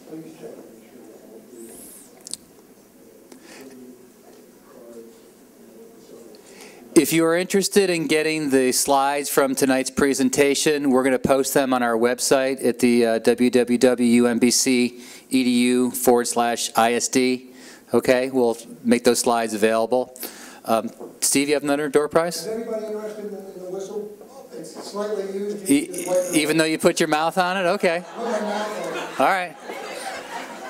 Please check. If you are interested in getting the slides from tonight's presentation, we're going to post them on our website at the www.umbc.edu/ISD. Okay, we'll make those slides available. Steve, you have another door prize? Is anybody interested in the whistle? It's slightly used. Even though you put your mouth on it? Okay. Put my mouth on it. All right.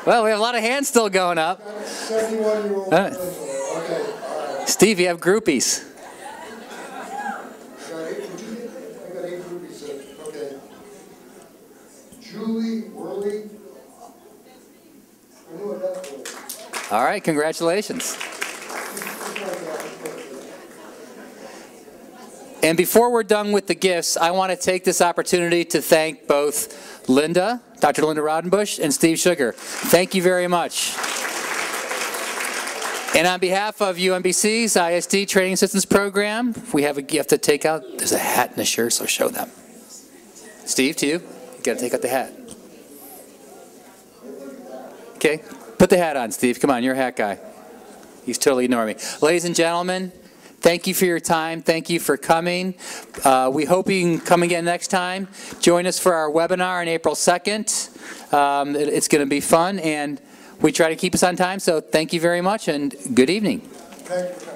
Well, we have a lot of hands still going up. 71-year-old. Okay. All right. Steve, you have groupies. I got 8 groupies. Okay. Julie Worley. I knew what that was. All right, congratulations. And before we're done with the gifts, I want to take this opportunity to thank both Linda, Dr. Linda Raudenbush, and Steve Sugar. Thank you very much. And on behalf of UMBC's ISD Training Assistance Program, we have a gift to take out. There's a hat and a shirt, so show them. Steve, to you. You got to take out the hat. Okay, put the hat on, Steve. Come on, you're a hat guy. He's totally ignoring me. Ladies and gentlemen, thank you for your time. Thank you for coming. We hope you can come again next time. Join us for our webinar on April 2nd. It's going to be fun, and we try to keep us on time, so thank you very much, and good evening. Thank you.